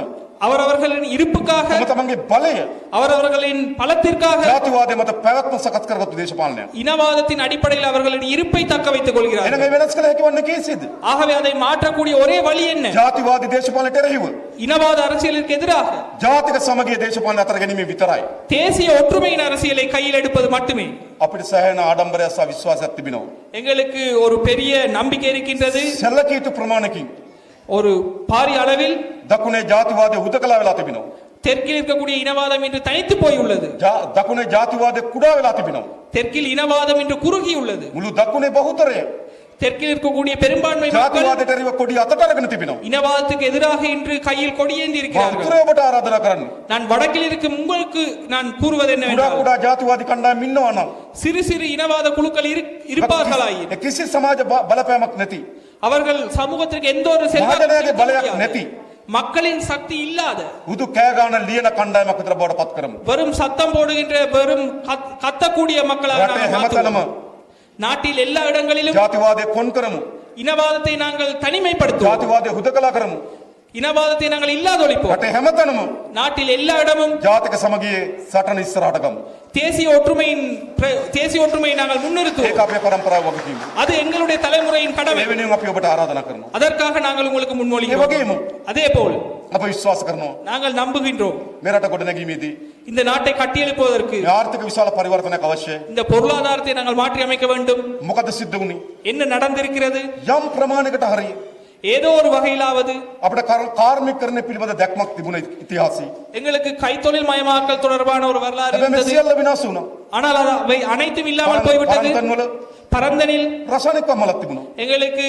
அவரவர்களின் இருப்புக்காக තම තමන්ගේ බලය அவரவர்களின் பலத்திற்காக ජාතිවාදය මත පැවැත්ම සකස් කරගත්තු දේශපාලනයක්. இனவாதத்தின் அடிப்படையில் அவர்களின் இருப்பை தக்க வைத்துக் එහෙනම් கொள்கிறார்கள். මේ වෙනස් කළ හැකි වන්නේ කීසිද? ஆகவே அதை மாற்றக்கூடிய ஒரே வழி என்ன? ජාතිවාදී දේශපාලනයට එරෙහිව இனவாத அரசியலுக்கு எதிராக ජාතික සමගිය දේශපාලන අතර ගැනීම විතරයි. தேசிய ஒற்றுமையின் அரசியலை கையில் எடுப்பது மட்டுமே. අපිට සෑහෙන ආඩම්බරයක් සහ විශ්වාසයක් තිබෙනවා. எங்களுக்கு ஒரு பெரிய நம்பிக்கை இருக்கின்றது. සැලකිය යුතු ප්‍රමාණකින් ஒரு பாரிய அளவில் දකුණේ ජාතිවාදය හුදකලා වෙලා තිබෙනවා. தெற்கில் இருக்கக்கூடிய இனவாதம் இன்று தனித்து போய் உள்ளது. දකුණේ ජාතිවාදය කුඩා වෙලා තිබෙනවා. தெற்கில் இனவாதம் இன்று குறுகி உள்ளது. මුළු දකුණේ බහුතරය தெற்கில் இருக்கக்கூடிய பெரும்பான்மை மக்கள் ජාතිවාදයට එරෙහිව කොඩි අතට අරගෙන තිබෙනවා. இனவாதத்துக்கு எதிராக இன்று கையில் கொடியேந்தி இருக்கிறார்கள். උත්තරේ ඔබට ආරාධනා කරන්නේ. நான் வடக்கில் இருக்கும் உங்களுக்கு நான் கூறுவது කුඩා என்னவென்றால் කුඩා ජාතිවාදී කණ්ඩායම් ඉන්නවා නම් சிறு சிறு இனவாத குழுக்கள் இருப்பார்களாயின் කිසි සමාජ බලපෑමක් නැති அவர்கள் சமூகத்திற்கு எந்த ஒரு මහජනයාගේ බලයක් செல்வாக்கும் නැති மக்களின் சக்தி இல்லாத හුදු කෑගාන ලියන කණ්ඩායමක් විතර බවට පත් කරමු. வெறும் சத்தம் போடுகின்ற வெறும் கத்தக்கூடிய மக்களாக රටේ நாங்கள் හැමතැනම மாற்றுவோம். நாட்டில் எல்லா இடங்களிலும் ජාතිවාදය කොන් කරමු. இனவாதத்தை நாங்கள் தனிமைப்படுத்துவோம். ජාතිවාදය හුදකලා කරමු. இனவாதத்தை நாங்கள் இல்லாதொழிப்போம். රටේ හැමතැනම நாட்டில் எல்லா இடமும் ජාතික සමගියේ සටන ඉස්සරහට ගමු. தேசிய ஒற்றுமையை நாங்கள் முன்னிறுத்துவோம். ඒක අපේ පරම්පරාව වගකීම. அது எங்களுடைய தலைமுறையின் கடமை. ඒ වෙනුවෙන් අපි ඔබට ආරාධනා කරනවා. அதற்காக நாங்கள் உங்களுக்கு ඒ முன்மொழிகிறோம். වගේම அதே போல் අප විශ්වාස කරනවා நாங்கள் நம்புகின்றோம் මේ රට ගොඩනැගීමේදී இந்த நாட்டை கட்டியெழுப்புவதற்கு මේ ආර්ථික විශාල පරිවර්තනයක් අවශ්‍යයි. இந்த பொருளாதாரத்தை நாங்கள் மாற்றி அமைக்க வேண்டும். මොකද සිද්ධ වුණේ? என்ன நடந்திருக்கிறது? යම් ප්‍රමාණයකට හරි ஏதோ ஒரு வகையிலாவது අපිට කාර්මිකකරණය පිළිබඳ දැක්මක් තිබුණ ඉතිහාසයේ. எங்களுக்கு கைத்தொழில் மயமாக்கல் தொடர்பான ஒரு வரலாறு හැබැයි මේ இருந்தது. සියල්ල විනාශ වුණා. ஆனால் அவை அனைத்தும் இல்லாமல் போய்விட்டது. පරන්තන්වල பரந்தனில் රසායනික කම්මලක් තිබුණා. எங்களுக்கு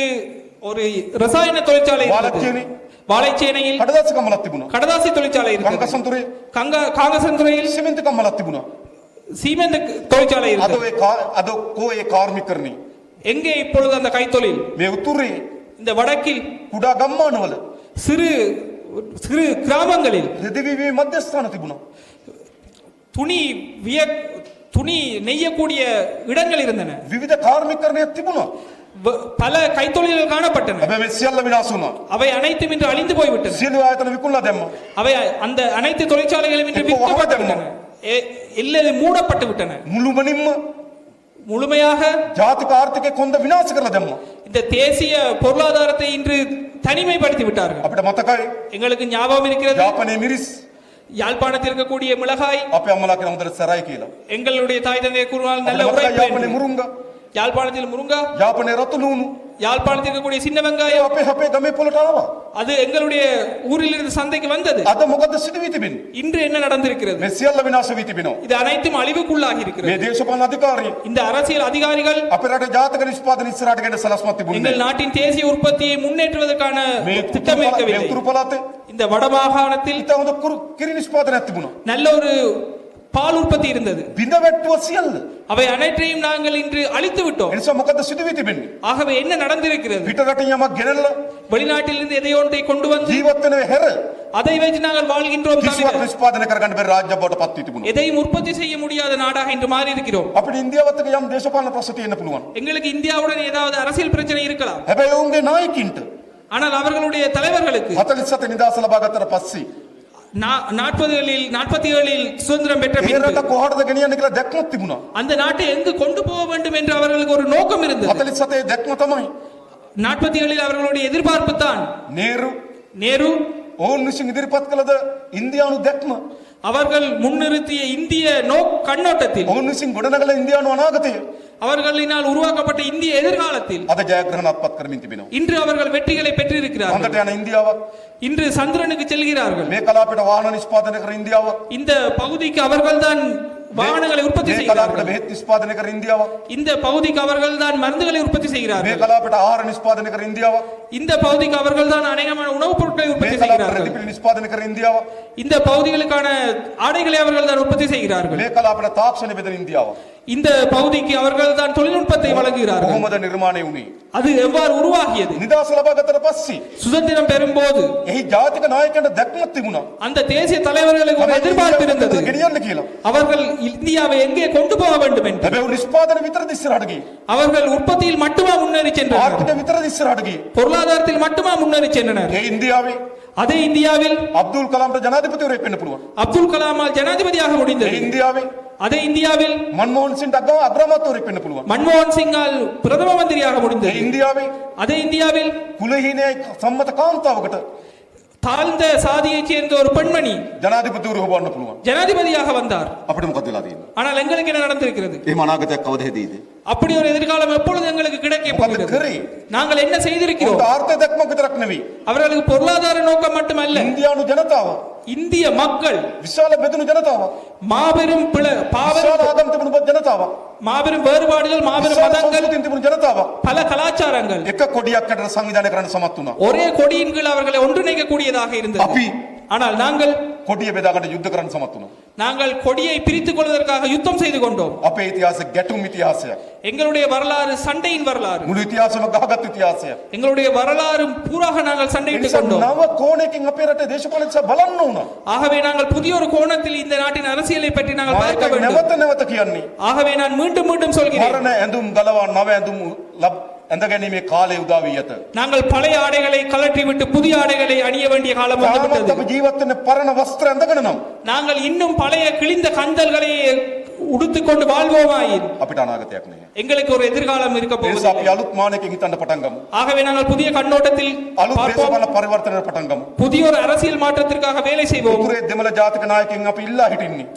ஒரு ரசாயன தொழிற்சாலை இருந்தது. வாழைச்சேனை. வாழைச்சேனையில் කඩදාසි කම්මලක් තිබුණා. கடதாசி தொழிற்சாலை இருந்தது. කංගසන්තුරේ காங்கசந்துறையில் සිමෙන්ති කම්මලක් තිබුණා. சீமெந்து தொழிற்சாலை අද இருந்தது. අද කෝ ඒ කාර්මිකකරණය எங்கே இப்பொழுது அந்த கைத்தொழில்? මේ උතුරේ இந்த வடக்கில் කුඩා ගම්මානවල சிறு சிறு கிராமங்களில் රෙදිවිවි මධ්‍යස්ථාන තිබුණා. துணி நெய்யக்கூடிய இடங்கள் இருந்தன. විවිධ කාර්මිකකරණයක් තිබුණා. பல கைத்தொழில்கள் காணப்பட்டன. හැබැයි මේ සියල්ල විනාශ වුණා. அவை அனைத்தும் இன்று அழிந்து போய்விட்டன. සියලු ආයතන විකුණලා දැම්මා. அவை அந்த அனைத்து தொழிற்சாலைகளும் இன்று விற்கப்பட்டு விட்டன. இல்லை மூடப்பட்டு விட்டன. මුළුමනින්ම முழுமையாக ජාතික ආර්ථිකය කොන්ද විනාශ කරලා දැම්මා. இந்த தேசிய பொருளாதாரத்தை இன்று தனிமைப்படுத்தி விட்டார்கள். අපිට මතකයි எங்களுக்கு ஞாபகம் இருக்கிறது ජාපනයේ මිරිස් யாழ்ப்பாணத்தில் இருக்கக்கூடிய மிளகாய் අපේ අම්මලා කියන හොඳට සරයි කියලා. எங்களுடைய தாய் தந்தைய கூறுவார்கள் நல்ல අපිට මතකයි உரைப்பு යාපනයේ என்று. මුරුංගා யாழ்ப்பாணத்தில் முருங்கா, යාපනයේ රතු ලුණු யாழ்ப்பாணத்தில் இருக்கக்கூடிய சின்ன வெங்காயம் අපේ ගමේ පොළට ආවා. அது எங்களுடைய ஊரில் இருந்து சந்தைக்கு வந்தது. අද මොකද සිදු වී තිබෙන්නේ? இன்று என்ன நடந்திருக்கிறது? මේ සියල්ල විනාශ වී තිබෙනවා. இது அனைத்தும் அழிவுக்குள்ளாகி මේ இருக்கிறது. දේශපාලන අධිකාරිය இந்த அரசியல் அதிகாரிகள் අපේ රටේ ජාතික නිෂ්පාදන ඉස්සරහට ගෙන සලස්මක් තිබුණේ எங்கள் නැහැ. நாட்டின் தேசிய உற்பத்தியை முன்னேற்றுவதற்கான මේ திட்டமிருக்கவில்லை. උතුරු පළාතේ இந்த வடமாகாணத்தில் ඉතා හොඳ කිරි නිෂ්පාදනයක් තිබුණා. நல்ல ஒரு பால் உற்பத்தி இருந்தது. බිඳවැට්ටුව සියල්ල. அவை அனைத்தையும் நாங்கள் இன்று அழித்து விட்டோம். ඒ නිසා මොකද සිදු වී තිබෙන්නේ? ஆகவே என்ன நடந்திருக்கிறது? පිට රටින් යමක් ගෙනල්ලා வெளிநாட்டிலிருந்து எதையோ ஒன்றை கொண்டு வந்து ජීවත් වෙන හැර அதை வைத்து நாங்கள் வாழ்கின்றோம். කිසිවක් தவிர නිෂ්පාදනය කරගන්න බැරි රාජ්‍ය බවට පත් වී තිබුණා. எதையும் உற்பத்தி செய்ய முடியாத நாடாக இன்று மாறி இருக்கிறோம். අපිට ඉන්දියාවත් එක්ක යම් දේශපාලන ප්‍රශ්න තියෙන්න පුළුවන්. எங்களுக்கு இந்தியாவுடன் ஏதாவது அரசியல் பிரச்சனை இருக்கலாம். හැබැයි ඔවුන්ගේ නායකින්ට ஆனால் அவர்களுடைய தலைவர்களுக்கு 47 නිදහස ලබා ගත්තට පස්සේ 47ல் சுதந்திரம் பெற்ற ඒ பின்பு රට කොහටද ගෙනියන්නේ කියලා දැක්මක් තිබුණා. அந்த நாட்டை எங்கு கொண்டு போக வேண்டும் என்று அவர்களுக்கு ஒரு நோக்கம் இருந்தது. 47 දැක්ම තමයි 47ல் அவர்களுடைய எதிர்பார்ப்பு தான் නේරු நேரு ඔවුන් විසින් ඉදිරිපත් කළද ඉන්දියානු දැක්ම. அவர்கள் முன்னிறுத்திய இந்திய கண்ணோட்டத்தில் ඔවුන් විසින් ගොඩනගල ඉන්දියානු අනාගතය அவர்களினால் உருவாக்கப்பட்ட இந்திய எதிர்காலத்தில் අද ජයග්‍රහණ අත්පත් කරමින් තිබෙනවා. இன்று அவர்கள் வெற்றிகளை பெற்றிருக்கிறார்கள். හොඳට යන ඉන්දියාවක් இன்று சந்திரனுக்கு செல்கிறார்கள். මේ කලාපයට වාහන නිෂ්පාදනය කර ඉන්දියාවක් இந்த பகுதிக்கு அவர்கள்தான் வாகனங்களை உற்பத்தி මේ කලාපයට செய்கிறார்கள். බෙහෙත් නිෂ්පාදනය කර ඉන්දියාවක් இந்த பகுதிக்கு அவர்கள்தான் மருந்துகளை உற்பத்தி මේ செய்கிறார்கள். කලාපයට ආහාර නිෂ්පාදනය කර ඉන්දියාවක් இந்த பகுதிக்கு அவர்கள்தான் அநேகமான உணவுப் பொருட்களை මේ உற்பத்தி කලාපයට செய்கிறார்கள். රෙදිපිලි නිෂ්පාදනය කර ඉන්දියාවක් இந்த பகுதிகளுக்கான ஆடைகளை அவர்கள்தான் உற்பத்தி செய்கிறார்கள். මේ කලාපයට තාක්ෂණ බෙදෙන ඉන්දියාවක් இந்த பகுதிக்கு அவர்கள்தான் தொழில்நுட்பத்தை வழங்குகிறார்கள். කොහොමද නිර්මාණය වුණේ? அது எவ்வாறு உருவாகியது? නිදහස ලබා ගත්තට පස්සේ சுதந்திரம் பெறும்போது එහි ජාතික நாயකයන්ට දැක්මක් තිබුණා. அந்த தேசிய தலைவர்களுக்கு ஒரு எதிர்பார்ப்பு இருந்தது. ගෙනියන්න කියලා. அவர்கள் இந்தியாவை எங்கே கொண்டு போக வேண்டும் என்று. හැබැයි නිෂ්පාදන විතරද ඉස්සරහට ගියේ. அவர்கள் உற்பத்தியில் மட்டுமா முன்னேறி சென்றனர். ආර්ථික විතරද ඉස්සරහට ගියේ. பொருளாதாரத்தில் மட்டுமா முன்னேறி சென்றனர். ඒ ඉන්දියාවේ அதே இந்தியாவில் අබ්දුල් කලාම්ට ජනාධිපතිවරයෙක් වෙන්න පුළුවන්. அப்துல் கலாமால் ஜனாதிபதியாக ඒ முடிந்தது. ඉන්දියාවේ அதே இந்தியாவில் මன்මෝහන් සිංට අග්‍රාමාත්‍යවරයෙක් වෙන්න පුළුවන්. மன்மோகன் சிங்கால் பிரதம மந்திரியாக ඒ முடிந்தது. ඉන්දියාවේ அதே இந்தியாவில் කුලහීනයේ සම්මත කාන්තාවකට தாழ்ந்த சாதியைச் சேர்ந்த ஒரு பெண்மணி ජනාධිපතිවරු හොබවන්න පුළුවන්. ஜனாதிபதியாக வந்தார். අපිට මොකද වෙලා තියෙන්නේ? ஆனால் எங்களுக்கு என்ன நடந்திருக்கிறது? එහෙම අනාගතයක් කවද හැදීද? அப்படி ஒரு எதிர்காலம் எப்பொழுது எங்களுக்கு கிடைக்க මොකද போகிறது? කරේ? நாங்கள் என்ன செய்திருக்கிறோம்? උන්ට ආර්ථික දැක්මක් විතරක් නෙවෙයි. அவர்களுக்கு பொருளாதார நோக்கம் மட்டுமல்ல, ඉන්දියානු ජනතාව இந்திய மக்கள் විශාල බෙදුණු ජනතාවක්. மாபெரும் විශාල ආගම් තිබුණු ජනතාවක්. மாபெரும் வேறுபாடுகள், மாபெரும் විශාල மதங்கள், සංස්කෘතියෙන් තිබුණු ජනතාවක්. பல கலாச்சாரங்கள் එක කොඩියක් අතර සංවිධානය කරන්න සමත් වුණා. ஒரே கொடியின் கீழ் அவர்களை ஒன்றிணைக்கக்கூடியதாக இருந்தது. අපි ஆனால் நாங்கள் කොඩිය බෙදා ගන්න යුද්ධ කරන්න සමත් වුණා. நாங்கள் கொடியை பிரித்துக் கொள்வதற்காக யுத்தம் செய்து கொண்டோம். අපේ ඉතිහාසය ගැටුම් ඉතිහාසයක්. எங்களுடைய வரலாறு சண்டையின் வரலாறு. මුළු ඉතිහාසෙම ගහගත් ඉතිහාසයක්. எங்களுடைய வரலாறு பூராக நாங்கள் ඒ சண்டையிட்டுக் නිසා கொண்டோம். නව කෝණයකින් අපේ රටේ දේශපාලන දිශා බලන්න ඕන. ஆகவே நாங்கள் புதிய ஒரு கோணத்தில் இந்த நாட்டின் அரசியலை பற்றி நாங்கள் பார்க்க මාත් வேண்டும். නැවත නැවත කියන්නේ. ஆகவே நான் மீண்டும் மீண்டும் சொல்கிறேன், මරණ ඇඳුම් ගලවා නව ඇඳුම් ඇඳ ගැනීමේ කාලය උදා වී ඇත. நாங்கள் பழைய ஆடைகளை கழற்றிவிட்டு புதிய ஆடைகளை அணிய வேண்டிய காலம் තාමත් வந்துவிட்டது. අපි ජීවත් වෙන්නේ පරණ වස්ත්‍ර ඇඳගෙන නම් நாங்கள் இன்னும் பழைய கிழிந்த கந்தல்களை உடுத்துக்கொண்டு வாழ்வோமாயின் අපිට අනාගතයක් නැහැ. எங்களுக்கு ஒரு எதிர்காலம் இருக்க ඒ නිසා போவதில்லை. අපි අලුත් මානයකින් හිතන්න පටන් ගමු. ஆகவே நாங்கள் புதிய கண்ணோட்டத்தில் අලුත් பார்ப்போம். දේශපාලන පරිවර්තනයට පටන් ගමු. புதிய ஒரு அரசியல் மாற்றத்திற்காக வேலை செய்வோம். උතුරේ දෙමළ ජාතික නායකයන් අපි ඉල්ලා හිටින්නේ.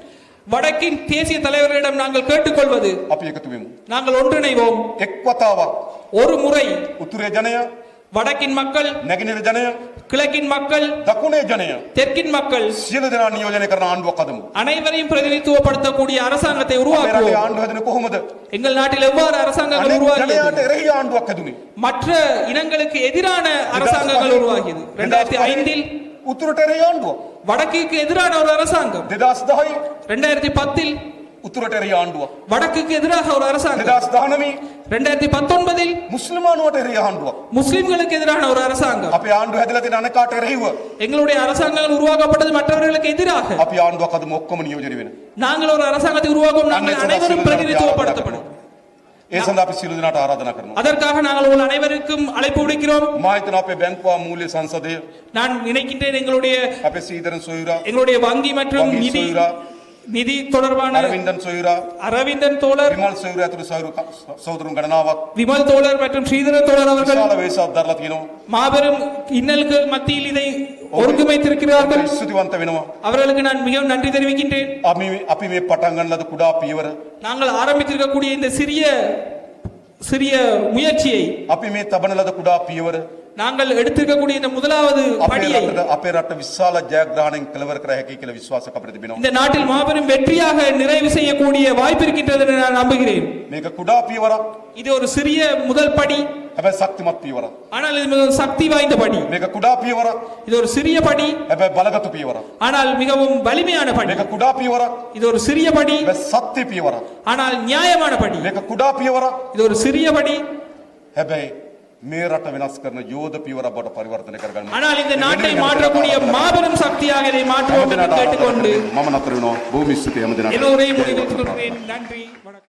வடக்கின் தேசிய தலைவர்களிடம் நாங்கள் கேட்டுக்கொள்வது, අපි එකතු වෙමු. நாங்கள் ஒன்றிணைவோம். එක් වතාවක් ஒரு முறை උතුරේ ජනය, வடக்கின் மக்கள், නැගෙනහිර ජනය, கிழக்கின் மக்கள், දකුණේ ජනය தெற்கின் மக்கள் සියලු දෙනා නියෝජනය කරන ආණ්ඩුවක් හදමු. அனைவரையும் பிரதிநிதித்துவப்படுத்தக்கூடிய அரசாங்கத்தை අපේ රටේ உருவாக்குவோம். ආණ්ඩුව හැදෙන්නේ කොහොමද? எங்கள் நாட்டில் எவ்வாறு அரசாங்கங்கள் අනෙක් உருவாகியது? ජනයාට එරෙහි ආණ්ඩුවක් හැදුනේ. மற்ற இனங்களுக்கு எதிரான அரசாங்கங்கள் உருவாகியது. 2005 උතුරට එරෙහි ආණ්ඩුවක්. வடக்குக்கு எதிரான ஒரு அரசாங்கம். 2010 2010 උතුරට එරෙහි ආණ්ඩුවක්. வடக்குக்கு எதிராக ஒரு அரசாங்கம். 2019 2019 මුස්ලිමානුවට එරෙහි ආණ්ඩුවක්. முஸ்லிம்களுக்கு எதிரான ஒரு அரசாங்கம். අපේ ආණ්ඩුව හැදලා තියෙන අනෙකාට එරෙහිව எங்களுடைய அரசாங்கங்கள் உருவாக்கப்பட்டது மற்றவர்களுக்கு எதிராக. අපි ආණ්ඩුවක් හදමු ඔක්කොම නියෝජනය වෙන. நாங்கள் ஒரு அரசாங்கத்தை உருவாக்கும், நாங்கள் அனைவரும் பிரதிநிதித்துவப்படுத்தப்படும். ඒ සඳහා අපි සියලු දෙනාට ආරාධනා කරනවා. அதற்காக நாங்கள் உங்கள் அனைவருக்கும் அழைப்பு விடுக்கிறோம். මා හිතනවා අපේ බැංකුවා මූල්‍ය සංසදය, நான் நினைக்கின்றேன் எங்களுடைய අපේ සීදරන් සොයුරා, வங்கி மற்றும் වගී සොයුරා, நிதி தொடர்பான අරවින්දන් සොයුරා, அரவிந்தன் தோழர், විමල් සොයුරා ඇතුළු සහෝදරුන් ගණනාවක් விமல் தோழர் மற்றும் ஸ்ரீதரன் தோழர் அவர்கள் විශාල වේසක් දරලා තියෙනවා. மாபெரும் இன்னல்கள் மத்தியில் இதை ஒருங்கிணைத்திருக்கிறார்கள். ස්තුතිවන්ත වෙනවා. அவர்களுக்கு நான் மிகவும் நன்றி தெரிவிக்கின்றேன். අපි මේ පටන් ගන්න ලද කුඩා පියවර, நாங்கள் ஆரம்பித்திருக்கக்கூடிய இந்த சிறிய முயற்சியை, අපි මේ තබන ලද කුඩා පියවර நாங்கள் எடுத்திருக்கக்கூடிய இந்த முதலாவது படியை අපේ රට විශාල ජයග්‍රහණයෙන් කෙලවර කර හැකි කියලා විශ්වාසයක් අපිට තිබෙනවා. இந்த நாட்டில் மாபெரும் வெற்றியாக நிறைவு செய்யக்கூடிய வாய்ப்பு இருக்கின்றது என்று நான் நம்புகிறேன். මේක කුඩා පියවරක්. இது ஒரு சிறிய முதல் படி, හැබැයි ශක්තිමත් පියවරක්. ஆனால் இது மிகவும் சக்தி வாய்ந்த படி. මේක කුඩා පියවරක්. இது ஒரு சிறிய படி, හැබැයි බලගත් පියවරක්. ஆனால் மிகவும் வலிமையான படி. මේක කුඩා පියවරක්. இது ஒரு சிறிய படி, හැබැයි සත්‍ය පියවරක්. ஆனால் நியாயமான படி. මේක කුඩා පියවරක්. இது ஒரு சிறிய படி, හැබැයි මේ රට වෙනස් කරන යෝධ පියවරක් බවට පරිවර්තනය කරගන්න. ஆனால் இந்த நாட்டை மாற்றக்கூடிய மாபெரும் சக்தியாக இதை மாற்றுவோம் என்று கேட்டுக்கொண்டு මම නතර වෙනවා. බොහොම ස්තුතියි හැම දිනකටම. எல்லோரையும் முடித்துக் கொள்கிறேன். நன்றி, வணக்கம்.